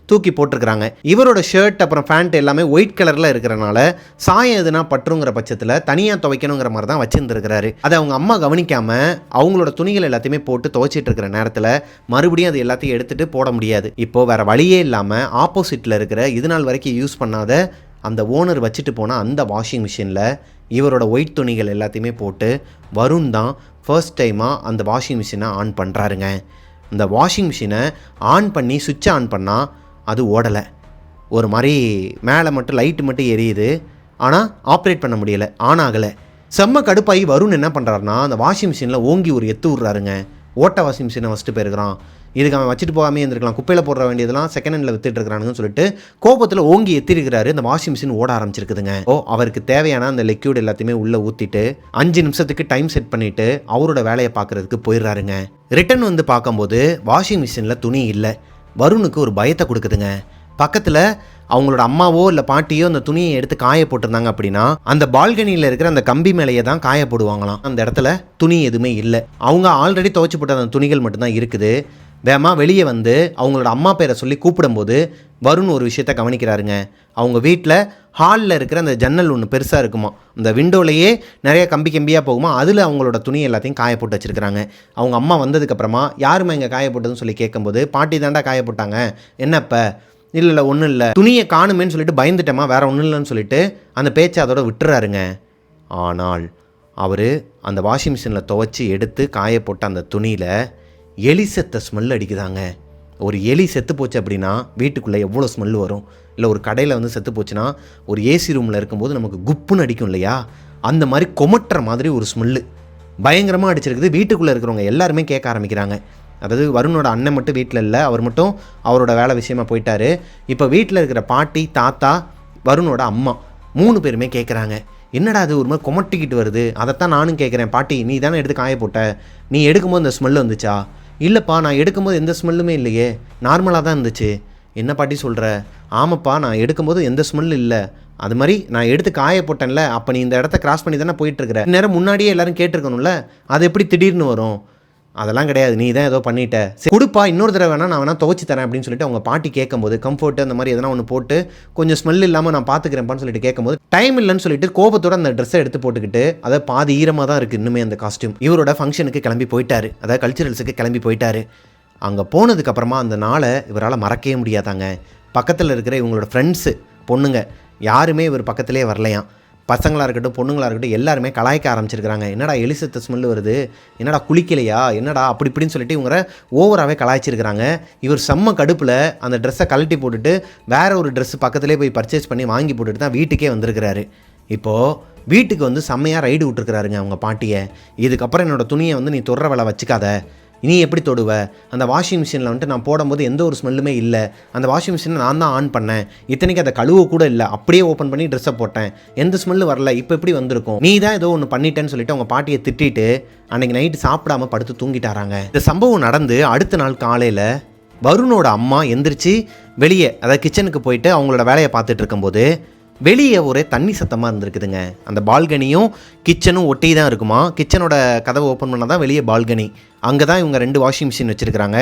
தூக்கி போட்டிருக்கிறாங்க. இவரோட ஷர்ட் அப்புறம் பேண்ட் எல்லாமே ஒயிட் கலரில் இருக்கிறனால சாயம் எதுனா பற்றுங்கிற பட்சத்தில் தனியாக துவைக்கணுங்கிற மாதிரி தான் வச்சுருந்துருக்கிறாரு. அதை அவங்க அம்மா கவனிக்காமல் அவங்களோட துணிகள் எல்லாத்தையுமே போட்டு துவைச்சிட்டு இருக்கிற நேரத்தில் மறுபடியும் அது எல்லாத்தையும் எடுத்துகிட்டு போட முடியாது. இப்போது வேறு வழியே இல்லாமல் ஆப்போசிட்டில் இருக்கிற இது நாள் வரைக்கும் யூஸ் பண்ணாத அந்த ஓனர் வச்சுட்டு போனால் அந்த வாஷிங் மிஷினில் இவரோட ஒயிட் துணிகள் எல்லாத்தையுமே போட்டு வருண் தான் ஃபர்ஸ்ட் டைமாக அந்த வாஷிங் மிஷினை ஆன் பண்ணுறாருங்க. இந்த வாஷிங் மிஷினை ஆன் பண்ணி சுவிட்சை ஆன் பண்ணால் அது ஓடலை. ஒரு மாதிரி மேலே மட்டும் லைட்டு மட்டும் எரியுது, ஆனால் ஆப்ரேட் பண்ண முடியலை, ஆன் ஆகலை. செம்ம கடுப்பாகி வருண் என்ன பண்ணுறாருனா அந்த வாஷிங் மிஷினில் ஓங்கி ஒரு எத்து விட்றாருங்க. ஓட்ட வாஷிங் மிஷினை ஃபஸ்ட்டு போயிருக்கிறான். இதுக்கு அவன் வச்சுட்டு போகாமே இருந்திருக்கலாம், குப்பையில் போடுற வேண்டியதெல்லாம் செகண்ட் ஹேண்டில் வித்துட்டு இருக்கிறானுங்கன்னு சொல்லிட்டு கோபத்தில் ஓங்கி எத்திருக்கிறாரு. இந்த வாஷிங் மிஷின் ஓட ஆரம்பிச்சிருக்குதுங்க. அவருக்கு தேவையான அந்த லிக்யூட் எல்லாத்தையுமே உள்ளே ஊற்றிட்டு 5 நிமிஷத்துக்கு டைம் செட் பண்ணிவிட்டு அவரோட வேலையை பார்க்குறதுக்கு போயிடுறாருங்க. ரிட்டன் பார்க்கும்போது வாஷிங் மிஷினில் துணி இல்லை. வருணுக்கு ஒரு பயத்தை கொடுக்குதுங்க. பக்கத்தில் அவங்களோட அம்மாவோ இல்லை பாட்டியோ அந்த துணியை எடுத்து காய போட்டிருந்தாங்க அப்படின்னா அந்த பால்கனியில் இருக்கிற அந்த கம்பி மேலேயே தான் காய போடுவாங்களாம். அந்த இடத்துல துணி எதுவுமே இல்லை. அவங்க ஆல்ரெடி துவைச்சி போட்ட அந்த துணிகள் மட்டும்தான் இருக்குது. வேகமாக வெளியே அவங்களோட அம்மா பேரை சொல்லி கூப்பிடும்போது வருண் ஒரு விஷயத்தை கவனிக்கிறாருங்க. அவங்க வீட்டில் ஹாலில் இருக்கிற அந்த ஜன்னல் ஒன்று பெருசாக இருக்குமா, அந்த விண்டோலையே நிறைய கம்பியாக போகுமா, அதில் அவங்களோட துணி எல்லாத்தையும் காய போட்டு வச்சுருக்கிறாங்க. அவங்க அம்மா வந்ததுக்கப்புறமா யாருமே இங்கே காய போட்டதுன்னு சொல்லி கேட்கும்போது பாட்டி தாண்டா காய போட்டாங்க, என்னப்போ இல்லை ஒன்றும் இல்லை, துணியை காணுமேன்னு சொல்லிட்டு பயந்துட்டேம்மா, வேறு ஒன்றும் இல்லைன்னு சொல்லிட்டு அந்த பேச்சை அதோட விட்டுறாருங்க. ஆனால் அவர் அந்த வாஷிங் மிஷினில் துவைச்சி எடுத்து காய போட்ட அந்த துணியில் எலி செத்த ஸ்மெல் அடிக்குதாங்க. ஒரு எலி செத்து போச்சு அப்படின்னா வீட்டுக்குள்ளே எவ்வளோ ஸ்மெல் வரும்? இல்லை ஒரு கடையில் செத்து போச்சுன்னா ஒரு ஏசி ரூமில் இருக்கும்போது நமக்கு குப்புன்னு அடிக்கும் இல்லையா, அந்த மாதிரி கொமட்டுற மாதிரி ஒரு ஸ்மெல்லு பயங்கரமாக அடிச்சிருக்குது. வீட்டுக்குள்ளே இருக்கிறவங்க எல்லாருமே கேட்க ஆரம்பிக்கிறாங்க. அதாவது வருணோட அண்ணன் மட்டும் வீட்டில் இல்லை, அவர் மட்டும் அவரோட வேலை விஷயமா போயிட்டாரு. இப்போ வீட்டில் இருக்கிற பாட்டி, தாத்தா, வருணோட அம்மா 3 பேருமே கேட்குறாங்க, என்னடா அது ஒரு மாதிரி கொமட்டிக்கிட்டு வருது? அதைத்தான் நானும் கேட்குறேன். பாட்டி நீ தானே எடுத்து காய போட்ட, நீ எடுக்கும்போது இந்த ஸ்மெல் வந்துச்சா? இல்லைப்பா நான் எடுக்கும்போது எந்த ஸ்மெல்லுமே இல்லையே, நார்மலாக தான் இருந்துச்சு. என்ன பாட்டி சொல்கிற? ஆமாப்பா நான் எடுக்கும்போது எந்த ஸ்மெல் இல்லை, அது மாதிரி நான் எடுத்து காய போட்டேன்ல, அப்போ நீ இந்த இடத்த கிராஸ் பண்ணி தானே போயிட்டுருக்கிற, நேரம் முன்னாடியே எல்லோரும் கேட்டிருக்கணும்ல, அது எப்படி திடீர்னு வரும்? அதெல்லாம் கிடையாது, நீ தான் ஏதோ பண்ணிட்ட, சரி கொடுப்பா இன்னொரு தடவை வேணால் நான் வேணால் துவைச்சி தரேன் அப்படின்னு சொல்லிட்டு அவங்க பாட்டி கேட்கும்போது கம்ஃபர்ட்டு அந்த மாதிரி எதனா ஒன்று போட்டு கொஞ்சம் ஸ்மெல் இல்லாமல் நான் பார்த்துக்கிறேன்ப்பான்னு சொல்லிட்டு கேட்கும்போது டைம் இல்லைன்னு சொல்லிட்டு கோபத்தோட அந்த ட்ரெஸ்ஸை எடுத்து போட்டுக்கிட்டு அதை பாதி ஈரமாக தான் இருக்குது இன்னுமே அந்த காஸ்ட்யூம். இவரோட ஃபங்க்ஷனுக்கு கிளம்பி போயிட்டாரு, அதாவது கல்ச்சுரல்ஸுக்கு கிளம்பி போயிட்டாரு. அங்கே போனதுக்கப்புறமா அந்த நாளை இவரால் மறக்கவே முடியாதாங்க. பக்கத்தில் இருக்கிற இவங்களோட ஃப்ரெண்ட்ஸு பொண்ணுங்க யாருமே இவர் பக்கத்திலே வரலையாம். பசங்களாக இருக்கட்டும் பொண்ணுங்களாக இருக்கட்டும் எல்லாருமே கலாய்க்க ஆரம்பிச்சிருக்கிறாங்க. என்னடா எலிசத்த ஸ்மெல் வருது, என்னடா குளிக்கலையா, என்னடா அப்படி இப்படின்னு சொல்லிட்டு இவங்க ஓவராகவே கலாய்ச்சிருக்கிறாங்க. இவர் செம்ம கடுப்பில் அந்த ட்ரெஸ்ஸை கழட்டி போட்டுட்டு வேறு ஒரு ட்ரெஸ்ஸு பக்கத்துலேயே போய் பர்ச்சேஸ் பண்ணி வாங்கி போட்டுட்டு தான் வீட்டுக்கே வந்திருக்கிறாரு. இப்போது வீட்டுக்கு செம்மையாக ரைடு விட்டுருக்குறாருங்க அவங்க பாட்டியை. இதுக்கப்புறம் என்னோடய துணியை நீ தொடுற வேலை வச்சுக்காத, நீ எப்படி தொடுவ? அந்த வாஷிங் மிஷினில் நான் போடும்போது எந்த ஒரு ஸ்மெல்லுமே இல்லை, அந்த வாஷிங் மிஷினை நான் தான் ஆன் பண்ணேன், இத்தனைக்கு அதை கழுவ கூட இல்லை, அப்படியே ஓப்பன் பண்ணி ட்ரெஸ்ஸை போட்டேன், எந்த ஸ்மெல்லு வரல, இப்போ எப்படி வந்திருக்கும், நீ தான் ஏதோ ஒன்று பண்ணிட்டேன்னு சொல்லிட்டு அவங்க பாட்டியை திட்டிட்டு அன்றைக்கி நைட்டு சாப்பிடாம படுத்து தூங்கிட்டாராங்க. இந்த சம்பவம் நடந்து அடுத்த நாள் காலையில் வருணோட அம்மா எந்திரிச்சு வெளியே அதாவது கிச்சனுக்கு போயிட்டு அவங்களோட வேலையை பார்த்துட்டு இருக்கும்போது வெளியே ஒரே தண்ணி சத்தமாக இருந்திருக்குதுங்க. அந்த பால்கனியும் கிச்சனும் ஒட்டி தான் இருக்குமா. கிச்சனோட கதவை ஓப்பன் பண்ணால் தான் வெளியே பால்கனி. அங்கே தான் இவங்க 2 வாஷிங் மிஷின் வச்சுருக்கிறாங்க.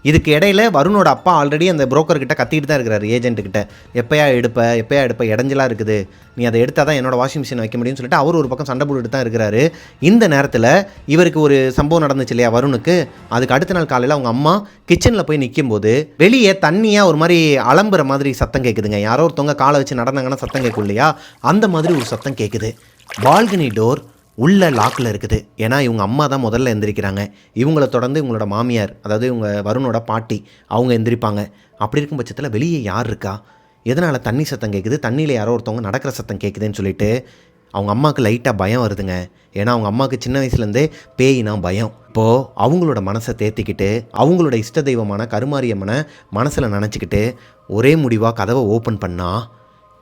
இதுக்கு இடையில வருணோட அப்பா ஆல்ரெடி அந்த புரோக்கர்கிட்ட கத்திட்டு தான் இருக்கிறாரு, ஏஜென்ட்டுக்கிட்ட. எப்பயா எடுப்ப இடைஞ்சலாக இருக்குது, நீ அதை எடுத்தால் தான் என்னோட வாஷிங் மிஷின் வைக்க முடியும்னு சொல்லிட்டு அவர் ஒரு பக்கம் சண்டை போட்டுட்டு தான் இருக்கிறாரு. இந்த நேரத்தில் இவருக்கு ஒரு சம்பவம் நடந்துச்சு இல்லையா வருணுக்கு. அதுக்கு அடுத்த நாள் காலையில் அவங்க அம்மா கிச்சனில் போய் நிற்கும்போது வெளியே தண்ணியாக ஒரு மாதிரி அலம்புற மாதிரி சத்தம் கேட்குதுங்க. யாரோ ஒருத்தவங்க காலை வச்சு நடந்தாங்கன்னா சத்தம் கேட்கும் இல்லையா, அந்த மாதிரி ஒரு சத்தம் கேட்குது. பால்கனி டோர் உள்ள லாக்கில் இருக்குது. ஏன்னா இவங்க அம்மா தான் முதல்ல எந்திரிக்கிறாங்க. இவங்கள தொடர்ந்து இவங்களோட மாமியார், அதாவது இவங்க வருணோட பாட்டி, அவங்க எந்திரிப்பாங்க. அப்படி இருக்கும் பட்சத்தில் வெளியே யார் இருக்கா, எதனால் தண்ணி சத்தம் கேட்குது, தண்ணியில் யாரோ ஒருத்தவங்க நடக்கிற சத்தம் கேட்குதுன்னு சொல்லிட்டு அவங்க அம்மாவுக்கு லைட்டாக பயம் வருதுங்க. ஏன்னா அவங்க அம்மாவுக்கு சின்ன வயசுலேருந்தே பேயினா பயம். இப்போது அவங்களோட மனசை தேத்திக்கிட்டு அவங்களோட இஷ்ட தெய்வமான கருமாரியம்மனை மனசில் நினச்சிக்கிட்டு ஒரே முடிவாக கதவை ஓப்பன் பண்ணால்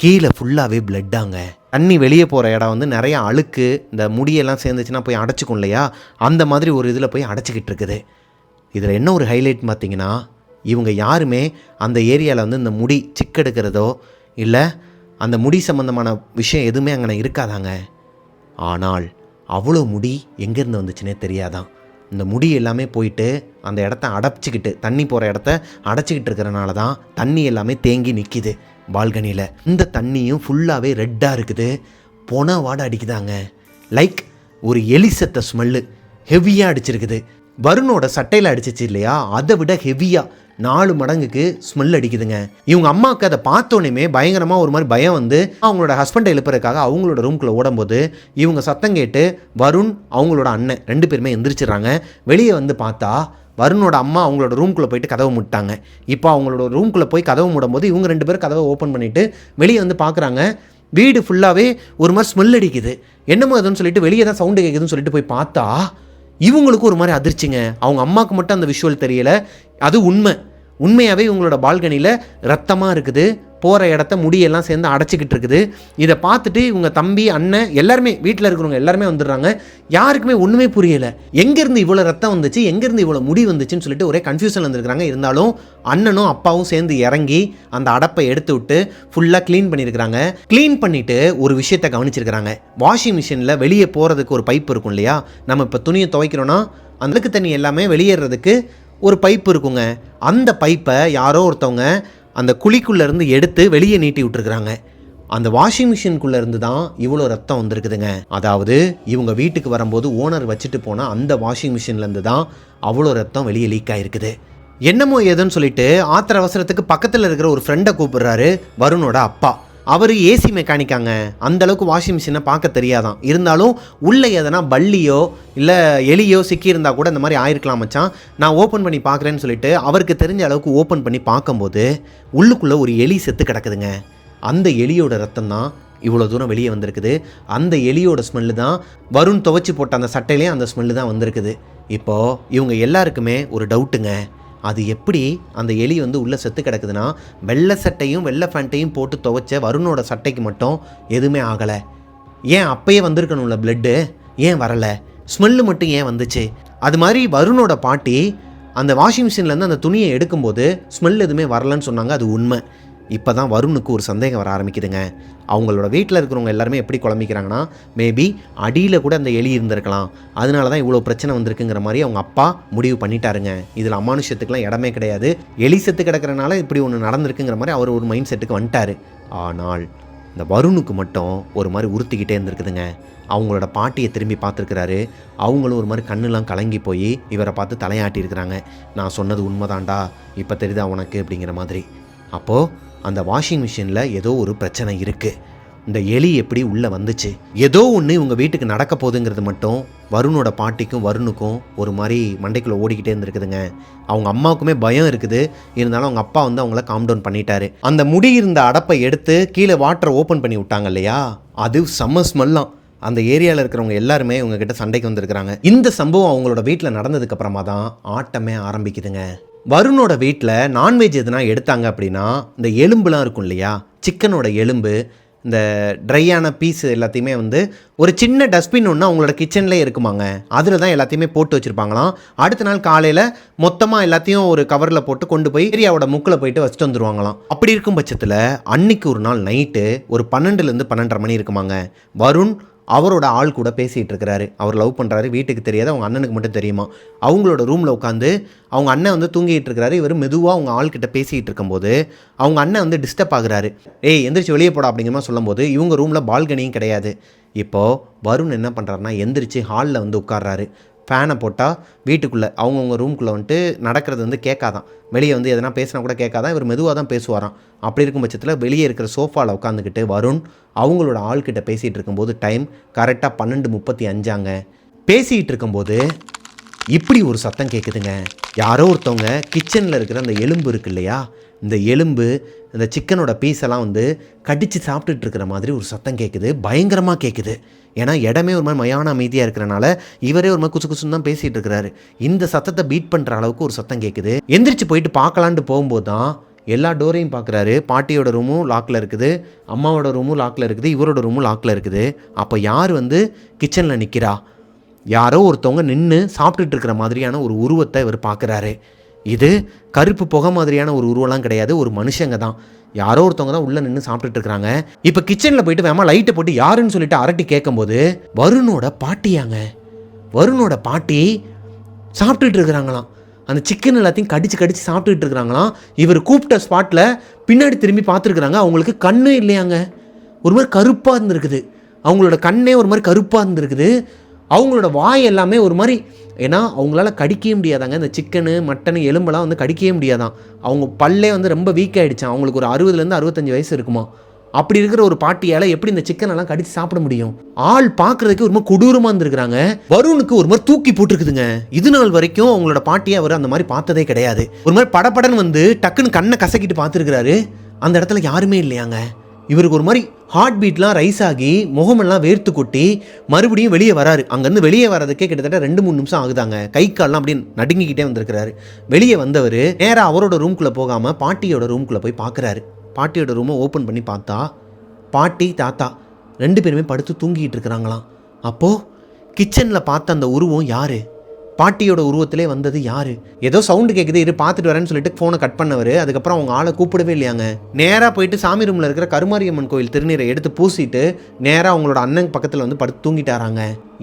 கீழே ஃபுல்லாகவே பிளட்டாங்க. தண்ணி வெளியே போகிற இடம் வந்து நிறைய அழுக்கு, இந்த முடியெல்லாம் சேர்ந்துச்சுன்னா போய் அடைச்சிக்கும் இல்லையா, அந்த மாதிரி ஒரு இதில் போய் அடைச்சிக்கிட்டு இருக்குது. இதில் என்ன ஒரு ஹைலைட் பார்த்திங்கன்னா, இவங்க யாருமே அந்த ஏரியாவில் வந்து இந்த முடி சிக்கெடுக்கிறதோ இல்லை அந்த முடி சம்மந்தமான விஷயம் எதுவுமே அங்கே இருக்காதாங்க. ஆனால் அவ்வளோ முடி எங்கேருந்து வந்துச்சுன்னே தெரியாதான். இந்த முடி எல்லாமே போயிட்டு அந்த இடத்த அடைச்சிக்கிட்டு, தண்ணி போகிற இடத்த அடைச்சிக்கிட்டு இருக்கிறனால தான் தண்ணி எல்லாமே தேங்கி நிற்கிது பால்கனியில். இந்த தண்ணியும் ஃபுல்லாகவே ரெட்டாக இருக்குது, பொன வாடை அடிக்குதாங்க. லைக் ஒரு எலிசத்த ஸ்மெல்லு ஹெவியாக அடிச்சிருக்குது. வருணோட சட்டையில் அடிச்சிச்சு இல்லையா, அதை விட ஹெவியாக 4 மடங்குக்கு ஸ்மெல் அடிக்குதுங்க. இவங்க அம்மாவுக்கு அதை பார்த்தோன்னே பயங்கரமாக ஒரு மாதிரி பயம் வந்து அவங்களோட ஹஸ்பண்டை எழுப்புறதுக்காக அவங்களோட ரூம்குள்ளே ஓடும்போது இவங்க சத்தம் கேட்டு வருண் அவங்களோட அண்ணன் 2 பேருமே எந்திரிச்சிடுறாங்க. வெளியே வந்து பார்த்தா வருணோட அம்மா அவங்களோட ரூம்குள்ளே போயிட்டு கதவை மூட்டாங்க. இப்போ அவங்களோட ரூம்குள்ளே போய் கதவை மூடும்போது இவங்க 2 பேரும் கதவை ஓப்பன் பண்ணிவிட்டு வெளியே வந்து பார்க்குறாங்க. வீடு ஃபுல்லாகவே ஒரு மாதிரி ஸ்மெல் அடிக்குது. என்னமோ அதுன்னு சொல்லிட்டு வெளியே தான் சவுண்டு கேட்குதுன்னு சொல்லிட்டு போய் பார்த்தா இவங்களுக்கும் ஒரு மாதிரி அதிர்ச்சிங்க. அவங்க அம்மாவுக்கு மட்டும் அந்த விஷுவல் தெரியலை, அது உண்மையாகவே இவங்களோட பால்கனியில் ரத்தமாக இருக்குது, போகிற இடத்த முடியெல்லாம் சேர்ந்து அடைச்சிக்கிட்டு இருக்குது. இதை பார்த்துட்டு இவங்க தம்பி அண்ணன் எல்லாருமே வீட்டில் இருக்கிறவங்க எல்லாருமே வந்துடுறாங்க. யாருக்குமே ஒன்றுமே புரியலை, எங்கேருந்து இவ்வளோ ரத்தம் வந்துச்சு, எங்கேருந்து இவ்வளோ முடி வந்துச்சுன்னு சொல்லிட்டு ஒரே கன்ஃபியூஷன் வந்துருக்குறாங்க. இருந்தாலும் அண்ணனும் அப்பாவும் சேர்ந்து இறங்கி அந்த அடப்பை எடுத்து விட்டு ஃபுல்லாக க்ளீன் பண்ணியிருக்கிறாங்க. க்ளீன் பண்ணிவிட்டு ஒரு விஷயத்தை கவனிச்சிருக்கிறாங்க. வாஷிங் மிஷினில் வெளியே போகிறதுக்கு ஒரு பைப் இருக்கும் இல்லையா, நம்ம இப்போ துணியை துவைக்கிறோன்னா அந்த அழுக்கு தண்ணி எல்லாமே வெளியேறதுக்கு ஒரு பைப் இருக்குங்க. அந்த பைப்பை யாரோ ஒருத்தவங்க அந்த குழிக்குள்ளேருந்து எடுத்து வெளியே நீட்டி விட்டுருக்குறாங்க. அந்த வாஷிங் மிஷினுக்குள்ளேருந்து தான் இவ்வளோ ரத்தம் வந்திருக்குதுங்க. அதாவது இவங்க வீட்டுக்கு வரும்போது ஓனர் வச்சுட்டு போனால் அந்த வாஷிங் மிஷின்லேருந்து தான் அவ்வளோ ரத்தம் வெளியே லீக் ஆகிருக்குது. என்னமோ ஏதுன்னு சொல்லிட்டு ஆத்திர அவசரத்துக்கு பக்கத்தில் இருக்கிற ஒரு ஃப்ரெண்டை கூப்பிடுறாரு வருணோட அப்பா. அவர் ஏசி மெக்கானிக்காங்க. அந்தளவுக்கு வாஷிங் மிஷினை பார்க்க தெரியாதான். இருந்தாலும் உள்ளே எதனா பல்லியோ இல்லை எலியோ சிக்கியிருந்தால் கூட இந்த மாதிரி ஆயிருக்கலாம் மச்சான், நான் ஓப்பன் பண்ணி பார்க்குறேன்னு சொல்லிட்டு அவருக்கு தெரிஞ்ச அளவுக்கு ஓப்பன் பண்ணி பார்க்கும்போது உள்ளுக்குள்ளே ஒரு எலி செத்து கிடக்குதுங்க. அந்த எலியோட ரத்தம் தான் இவ்வளோ தூரம் வெளியே வந்திருக்குது. அந்த எலியோட ஸ்மெல்லு தான் வருண் துவைச்சி போட்ட அந்த சட்டையிலேயே அந்த ஸ்மெல்லு தான் வந்திருக்குது. இப்போது இவங்க எல்லாருக்குமே ஒரு டவுட்டுங்க, அது எப்படி அந்த எலி வந்து உள்ளே செத்து கிடக்குதுன்னா வெள்ளை சட்டையும் வெள்ளை ஃபேண்ட்டையும் போட்டு துவைச்ச வருணோட சட்டைக்கு மட்டும் எதுவுமே ஆகலை. ஏன் அப்பயே வந்திருக்கணும்ல பிளட்டு, ஏன் வரலை? ஸ்மெல்லு மட்டும் ஏன் வந்துச்சு? அது மாதிரி வருணோட பாட்டி அந்த வாஷிங் மிஷின்லேருந்து அந்த துணியை எடுக்கும்போது ஸ்மெல் எதுவுமே வரலன்னு சொன்னாங்க. அது உண்மை. இப்போ தான் வருணுக்கு ஒரு சந்தேகம் வர ஆரம்பிக்குதுங்க. அவங்களோட வீட்டில் இருக்கிறவங்க எல்லாருமே எப்படி குழம்பிக்கிறாங்கன்னா, மேபி அடியில் கூட அந்த எலி இருந்திருக்கலாம், அதனால தான் இவ்வளோ பிரச்சனை வந்திருக்குங்கிற மாதிரி அவங்க அப்பா முடிவு பண்ணிட்டாருங்க. இதில் அமானுஷத்துக்குலாம் இடமே கிடையாது, எலி செத்து கிடக்கிறனால இப்படி ஒன்று நடந்திருக்குங்கிற மாதிரி அவர் ஒரு மைண்ட் செட்டுக்கு வந்துட்டார். ஆனால் இந்த வருணுக்கு மட்டும் ஒரு மாதிரி உறுத்திக்கிட்டே இருந்திருக்குதுங்க. அவங்களோட பாட்டியை திரும்பி பார்த்துருக்கிறாரு. அவங்களும் ஒரு மாதிரி கண்ணுலாம் கலங்கி போய் இவரை பார்த்து தலையாட்டியிருக்கிறாங்க. நான் சொன்னது உண்மைதான்டா, இப்போ தெரியுதா உனக்கு அப்படிங்கிற மாதிரி. அப்போது அந்த வாஷிங் மிஷினில் ஏதோ ஒரு பிரச்சனை இருக்குது. இந்த எலி எப்படி உள்ளே வந்துச்சு, ஏதோ ஒன்று இவங்க வீட்டுக்கு நடக்க போகுதுங்கிறது மட்டும் வருணோட பாட்டிக்கும் வருணுக்கும் ஒரு மாதிரி மண்டைக்குள்ளே ஓடிக்கிட்டே இருந்திருக்குதுங்க. அவங்க அம்மாவுக்குமே பயம் இருக்குது. இருந்தாலும் அவங்க அப்பா வந்து அவங்கள காம் டவுன் பண்ணிட்டாரு. அந்த முடி இருந்த அடப்பை எடுத்து கீழே வாட்டரை ஓப்பன் பண்ணி விட்டாங்க இல்லையா, அது செம்ம ஸ்மெல்லாம். அந்த ஏரியாவில் இருக்கிறவங்க எல்லாருமே இவங்ககிட்ட சண்டைக்கு வந்திருக்கிறாங்க. இந்த சம்பவம் அவங்களோட வீட்டில் நடந்ததுக்கு அப்புறமா தான் ஆட்டமே ஆரம்பிக்குதுங்க. வருணோட வீட்டில் நான்வெஜ் எதுனா எடுத்தாங்க அப்படின்னா இந்த எலும்புலாம் இருக்கும் இல்லையா, சிக்கனோட எலும்பு இந்த ட்ரையான பீஸ் எல்லாத்தையுமே வந்து ஒரு சின்ன டஸ்ட்பின் ஒன்று அவங்களோட கிச்சன்லேயே இருக்குமாங்க. அதில் தான் எல்லாத்தையுமே போட்டு வச்சுருப்பாங்களாம். அடுத்த நாள் காலையில் மொத்தமாக எல்லாத்தையும் ஒரு கவரில் போட்டு கொண்டு போய் ஏரியாவோட முக்கில் போயிட்டு வச்சுட்டு வந்துடுவாங்களாம். அப்படி இருக்கும் பட்சத்தில் அன்னைக்கு ஒரு நாள் நைட்டு ஒரு 12லேருந்து 12:30 மணி இருக்குமாங்க. வருண் அவரோட ஆள் கூட பேசிகிட்டு இருக்கிறாரு. அவர் லவ் பண்ணுறாரு, வீட்டுக்கு தெரியாது, அவங்க அண்ணனுக்கு மட்டும் தெரியுமா. அவங்களோட ரூமில் உட்காந்து அவங்க அண்ணன் வந்து தூங்கிட்டு இருக்கிறாரு. இவர் மெதுவாக அவங்க ஆள்கிட்ட பேசிகிட்டு இருக்கும்போது அவங்க அண்ணன் வந்து டிஸ்டர்ப் ஆகுறாரு. ஏய் எந்திரிச்சு வெளியே போடா அப்படிங்கிற மாதிரி சொல்லும்போது இவங்க ரூமில் பால்கனியும் கிடையாது. இப்போது வருண் என்ன பண்ணுறாருனா எந்திரிச்சு ஹாலில் வந்து உட்கார்றாரு. ஃபேனை போட்டால் வீட்டுக்குள்ளே அவங்கவுங்க ரூம்குள்ளே வந்துட்டு நடக்கிறது வந்து கேட்காதான். வெளியே வந்து எதனா பேசினா கூட கேட்காதான். இவர் மெதுவாக தான் பேசுவாராம். அப்படி இருக்கும் பட்சத்தில் வெளியே இருக்கிற சோஃபாவில் உட்காந்துக்கிட்டு வருண் அவங்களோட ஆள்கிட்ட பேசிகிட்டு இருக்கும்போது டைம் கரெக்டாக 12:35 பேசிகிட்டு இருக்கும்போது இப்படி ஒரு சத்தம் கேட்குதுங்க. யாரோ ஒருத்தவங்க கிச்சனில் இருக்கிற அந்த எலும்பு இருக்குது இல்லையா, இந்த எலும்பு இந்த சிக்கனோட பீஸெல்லாம் வந்து கடித்து சாப்பிட்டுட்டு இருக்கிற மாதிரி ஒரு சத்தம் கேட்குது. பயங்கரமாக கேட்குது. ஏன்னா இடமே ஒரு மாதிரி மயான அமைதியாக இருக்கிறனால இவரே ஒரு மாதிரி குசு குசுன்னு தான் பேசிகிட்டு இருக்கிறாரு. இந்த சத்தத்தை பீட் பண்ணுற அளவுக்கு ஒரு சத்தம் கேட்குது. எந்திரிச்சு போயிட்டு பார்க்கலான்ட்டு போகும்போது தான் எல்லா டோரையும் பார்க்குறாரு. பாட்டியோட ரூமும் லாக்கில் இருக்குது, அம்மாவோட ரூமும் லாக்கில் இருக்குது, இவரோட ரூமும் லாக்கில் இருக்குது. அப்போ யார் வந்து கிச்சனில் நிற்கிறா? யாரோ ஒருத்தவங்க நின்று சாப்பிட்டுட்டு இருக்கிற மாதிரியான ஒரு உருவத்தை இவர் பார்க்குறாரு. இது கருப்பு புகை மாதிரியான ஒரு உருவம்லாம் கிடையாது, ஒரு மனுஷங்க தான். யாரோ ஒருத்தவங்க தான் உள்ளே நின்று சாப்பிட்டுட்டு இருக்கிறாங்க. இப்போ கிச்சனில் போயிட்டு வேமா லைட்டை போட்டு யாருன்னு சொல்லிட்டு அரட்டி கேட்கும்போது வருணோட பாட்டியாங்க. வருணோட பாட்டி சாப்பிட்டுட்டு இருக்கிறாங்களாம். அந்த சிக்கன் எல்லாத்தையும் கடிச்சு சாப்பிட்டுட்டு இருக்கிறாங்களாம். இவர் கூப்பிட்ட ஸ்பாட்டில் பின்னாடி திரும்பி பார்த்துருக்குறாங்க. அவங்களுக்கு கண்ணு இல்லையாங்க, ஒரு மாதிரி கருப்பாக இருந்திருக்குது. அவங்களோட கண்ணே ஒரு மாதிரி கருப்பாக இருந்திருக்குது. அவங்களோட வாய் எல்லாமே ஒரு மாதிரி, ஏன்னா அவங்களால கடிக்கவே முடியாதாங்க. இந்த சிக்கனு மட்டனு எலும்பெல்லாம் வந்து கடிக்கவே முடியாதான். அவங்க பல்லே வந்து ரொம்ப வீக் ஆகிடுச்சான். அவங்களுக்கு ஒரு 60லேருந்து 65 வயசு இருக்குமா. அப்படி இருக்கிற ஒரு பாட்டியால் எப்படி இந்த சிக்கன் எல்லாம் கடிச்சு சாப்பிட முடியும்? ஆள் பார்க்குறதுக்கு ஒரு மாதிரி கொடூரமாக இருந்திருக்கிறாங்க. வருணுக்கு ஒரு மாதிரி தூக்கி போட்டுருக்குதுங்க. இது நாள் வரைக்கும் அவங்களோட பாட்டியை அவர் அந்த மாதிரி பார்த்ததே கிடையாது. ஒரு மாதிரி படப்படன்னு வந்து டக்குன்னு கண்ணை கசக்கிட்டு பார்த்துருக்கிறாரு. அந்த இடத்துல யாருமே இல்லையாங்க. இவருக்கு ஒரு மாதிரி ஹார்ட் பீட்லாம் ரைஸ் ஆகி முகமெல்லாம் வேர்த்து கொட்டி மறுபடியும் வெளியே வராரு. அங்கேருந்து வெளியே வர்றதுக்கே கிட்டத்தட்ட 2-3 நிமிஷம் ஆகுதாங்க. கை கால்லாம் அப்படியே நடுங்கிக்கிட்டே வந்திருக்கிறாரு. வெளியே வந்தவர் நேராக அவரோட ரூம்குள்ளே போகாமல் பாட்டியோட ரூம்குள்ளே போய் பார்க்குறாரு. பாட்டியோட ரூமை ஓப்பன் பண்ணி பார்த்தா பாட்டி தாத்தா 2 பேருமே படுத்து தூங்கிட்டு இருக்கிறாங்களாம். அப்போது கிச்சனில் பார்த்த அந்த உருவம் யார்? பாட்டியோட உருவத்திலே வந்தது யார்? ஏதோ சவுண்டு கேட்குது, இரு பார்த்துட்டு வரேன்னு சொல்லிட்டு ஃபோனை கட் பண்ணவர். அதுக்கப்புறம் அவங்க ஆளை கூப்பிடவே இல்லையாங்க. நேராக போயிட்டு சாமி ரூமில் இருக்கிற கருமாரியம்மன் கோயில் திருநீரை எடுத்து பூசிட்டு நேராக அவங்களோட அண்ணன் பக்கத்தில் வந்து படுத்து தூங்கிட்டாராங்க.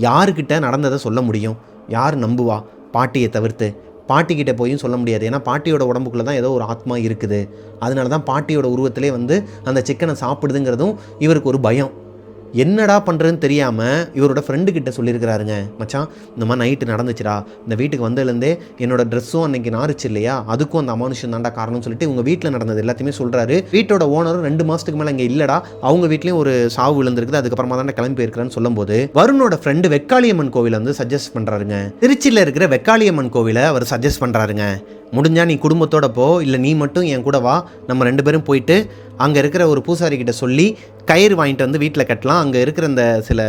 யாருக்கிட்ட நடந்ததை சொல்ல முடியும்? யார் நம்புவா? பாட்டியை தவிர்த்து. பாட்டிக்கிட்ட போயும் சொல்ல முடியாது. ஏன்னா பாட்டியோட உடம்புக்குள்ளே தான் ஏதோ ஒரு ஆத்மா இருக்குது. அதனால தான் பாட்டியோட உருவத்திலே வந்து அந்த சிக்கனை சாப்பிடுதுங்கிறதும் இவருக்கு ஒரு பயம். என்னடா பண்ணுறதுன்னு தெரியாமல் இவரோட ஃப்ரெண்டுக்கிட்ட சொல்லியிருக்கிறாருங்க. மச்சான் இந்த மாதிரி நைட்டு நடந்துச்சுடா, இந்த வீட்டுக்கு வந்ததுலேருந்தே என்னோடய ட்ரெஸ்ஸும் அன்றைக்கி நாரிச்சு இல்லையா, அதுக்கும் அந்த அமானுஷம் தாண்டா காரணம்னு சொல்லிட்டு இவங்க வீட்டில் நடந்தது எல்லாத்தையுமே சொல்கிறாரு. வீட்டோட ஓனரும் 2 மாதத்துக்கு மேலே இங்கே இல்லைடா, அவங்க வீட்லேயும் ஒரு சாவு விழுந்திருக்குது, அதுக்கப்புறமா தான் கிளம்பி போயிருக்கிறேன்னு சொல்லும்போது வருணோட ஃப்ரெண்டு வெக்காளியம்மன் கோவிலை வந்து சஜஸ்ட் பண்ணுறாருங்க. திருச்சியில் இருக்கிற வெக்காளியம்மன் கோவிலை அவர் சஜஸ்ட் பண்ணுறாருங்க. முடிஞ்சால் நீ குடும்பத்தோட போ, இல்லை நீ மட்டும் என் கூட வா, நம்ம 2 பேரும் போயிட்டு அங்கே இருக்கிற ஒரு பூசாரிக்கிட்ட சொல்லி கயிறு வாங்கிட்டு வந்து வீட்டில் கட்டலாம். அங்கே இருக்கிற இந்த சில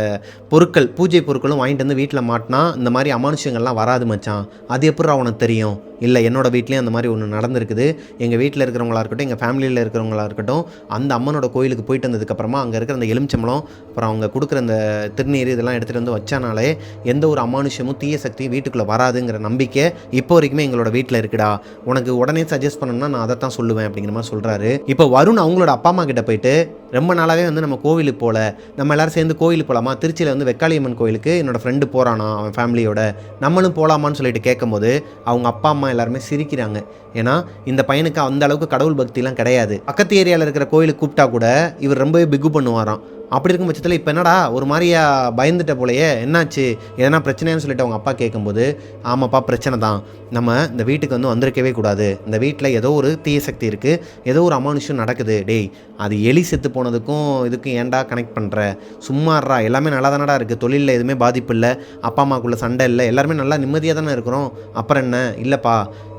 பொருட்கள், பூஜை பொருட்களும் வாங்கிட்டு வந்து வீட்டில் மாட்டினா இந்த மாதிரி அமானுஷங்கள்லாம் வராது மச்சான். அது எப்படி அவனுக்கு தெரியும்? இல்லை என்னோடய வீட்லேயும் அந்த மாதிரி ஒன்று நடந்திருக்குது. எங்கள் வீட்டில் இருக்கிறவங்களா இருக்கட்டும், எங்கள் ஃபேமிலியில் இருக்கிறவங்களா இருக்கட்டும், அந்த அம்மனோட கோயிலுக்கு போயிட்டு வந்ததுக்கப்புறமா அங்கே இருக்கிற அந்த எலுமிச்சம்பழம், அப்புறம் அவங்க கொடுக்குற அந்த திருநீர் இதெல்லாம் எடுத்துகிட்டு வந்து வச்சானாலே எந்த ஒரு அமானுஷமும் தீய சக்தியும் வீட்டுக்குள்ளே வராதுங்கிற நம்பிக்கை இப்போ வரைக்குமே எங்களோட வீட்டில் இருக்குடா. உனக்கு உடனே சஜஸ்ட் பண்ணணும்னா நான் அதை தான் சொல்லுவேன் அப்படிங்கிற மாதிரி சொல்கிறாரு. இப்போ வருண் அவங்களோட அப்பா அம்மா கிட்ட போயிட்டு ரொம்ப நாளாகவே வந்து நம்ம கோவிலுக்கு போகல, நம்ம எல்லோரும் சேர்ந்து கோவிலுக்கு போகலாமா, திருச்சியில் வந்து வெக்காளியம்மன் கோயிலுக்கு என்னோடய ஃப்ரெண்டு போகிறானா அவன் ஃபேமிலியோட, நம்மளும் போகலாமான்னு சொல்லிட்டு கேட்கும்போது அவங்க அப்பா அம்மா எல்லாருமே சிரிக்கிறாங்க. ஏன்னா இந்த பையனுக்கு அந்த அளவுக்கு கடவுள் பக்திலாம் கிடையாது. பக்கத்து ஏரியாவில் இருக்கிற கோயிலுக்கு கூப்பிட்டா கூட இவர் ரொம்பவே பிகு பண்ணுவாராம். அப்படி இருக்கும் பட்சத்தில் இப்போ என்னடா ஒரு மாதிரியா பயந்துட்ட போலையே, என்னாச்சு, எதனா பிரச்சனைன்னு சொல்லிட்டு அவங்க அப்பா கேட்கும்போது, ஆமாப்பா பிரச்சனை தான், நம்ம இந்த வீட்டுக்கு வந்து வந்திருக்கவே கூடாது, இந்த வீட்டில் ஏதோ ஒரு தீய சக்தி இருக்குது, ஏதோ ஒரு அமானுஷம் நடக்குது, டேய் அது எலி செத்து போனதுக்கும் இதுக்கும் ஏன்டா கனெக்ட் பண்ணுற, சும்மாறா, எல்லாமே நல்லா தானடா இருக்குது, தொழிலில் எதுவுமே பாதிப்பு இல்லை, அப்பா அம்மாக்குள்ளே சண்டை இல்லை, எல்லாருமே நல்லா நிம்மதியாக தானே இருக்கிறோம், அப்புறம் என்ன, இல்லைப்பா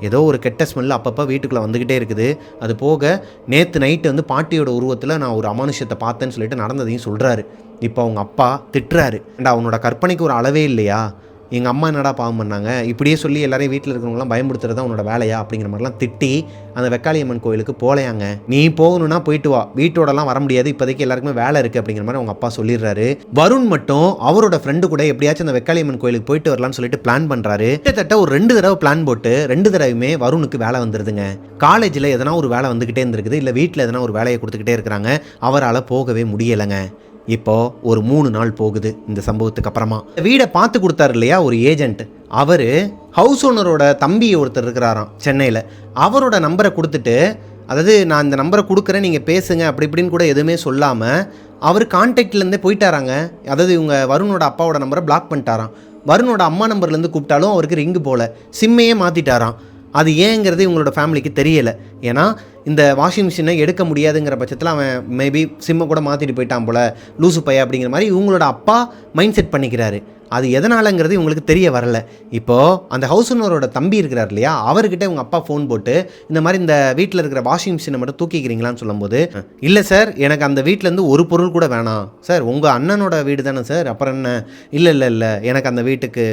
ஏதோ ஒரு கெட்ட ஸ்மெல் அப்பப்போ வீட்டுக்குள்ளே வந்துக்கிட்டே இருக்குது, அது போக நேற்று நைட்டு வந்து பாட்டியோட உருவத்தில் நான் ஒரு அமானுஷத்தை பார்த்தேன்னு சொல்லிட்டு நடந்ததையும் சொல்கிறாரு. இப்போ அவங்க அப்பா திட்டுறாரு, ஏண்டா அவனோட கற்பனைக்கு ஒரு அளவே இல்லையா, எங்கள் அம்மா என்னடா பாவம் பண்ணாங்க, இப்படியே சொல்லி எல்லாரையும் வீட்டில் இருக்கிறவங்களாம் பயன்படுத்துறது தான் உன்னோட வேலையா அப்படிங்கிற மாதிரிலாம் திட்டி அந்த வெக்காளியம்மன் கோயிலுக்கு போகலையாங்க. நீ போகணுன்னா போயிட்டு வா, வீட்டோடலாம் வர முடியாது, இப்போதைக்கு எல்லாருக்குமே வேலை இருக்குது அப்படிங்கிற மாதிரி அவங்க அப்பா சொல்லிடுறாரு. வருண் மட்டும் அவரோட ஃப்ரெண்டு கூட எப்படியாச்சும் அந்த வெக்காளியம்மன் கோயிலுக்கு போயிட்டு வரலாம்னு சொல்லிட்டு பிளான் பண்ணுறாரு. கிட்டத்தட்ட ஒரு 2 தடவை பிளான் போட்டு 2 தடவையுமே வருணுக்கு வேலை வந்துடுதுங்க. காலேஜில் எதனா ஒரு வேலை வந்துக்கிட்டே இருந்திருக்குது, இல்லை வீட்டில் எதனா ஒரு வேலையை கொடுத்துக்கிட்டே இருக்கிறாங்க, அவரால் போகவே முடியலைங்க. இப்போ ஒரு 3 நாள் போகுது இந்த சம்பவத்துக்கு அப்புறமா. வீடை பார்த்து கொடுத்தாரு இல்லையா ஒரு ஏஜென்ட், அவர் ஹவுஸ் ஓனரோட தம்பி ஒருத்தர் இருக்கிறாராம் சென்னையில். அவரோட நம்பரை கொடுத்துட்டு, அதாவது நான் இந்த நம்பரை கொடுக்குறேன் நீங்கள் பேசுங்க அப்படி இப்படின்னு கூட எதுவுமே சொல்லாமல் அவர் கான்டாக்ட்லேருந்தே போயிட்டாராங்க. அதாவது இவங்க வருணோட அப்பாவோட நம்பரை பிளாக் பண்ணிட்டாராம். வருணோட அம்மா நம்பர்லேருந்து கூப்பிட்டாலும் அவருக்கு ரிங்கு போல, சிம்மையே மாற்றிட்டாராம். அது ஏங்கிறது இவங்களோட ஃபேமிலிக்கு தெரியலை. ஏன்னா இந்த வாஷிங் மிஷினை எடுக்க முடியாதுங்கிற பட்சத்தில் அவன் மேபி சிம்மை கூட மாற்றிட்டு போயிட்டான் போல், லூசு பையா அப்படிங்கிற மாதிரி இவங்களோட அப்பா மைண்ட் செட் பண்ணிக்கிறாரு. அது எதனாலங்கிறது இவங்களுக்கு தெரிய வரல. இப்போது அந்த ஹவுஸ் ஓனரோட தம்பி இருக்கிறார் இல்லையா, அவர்கிட்ட இவங்க அப்பா ஃபோன் போட்டு இந்த மாதிரி இந்த வீட்டில் இருக்கிற வாஷிங் மிஷினை மட்டும் தூக்கிக்கிறீங்களான்னு சொல்லும்போது, இல்லை சார் எனக்கு அந்த வீட்டிலேருந்து ஒரு பொருள் கூட வேணாம் சார், உங்கள் அண்ணனோட வீடு தானே சார், அப்புறம் என்ன, இல்லை எனக்கு அந்த வீட்டுக்கு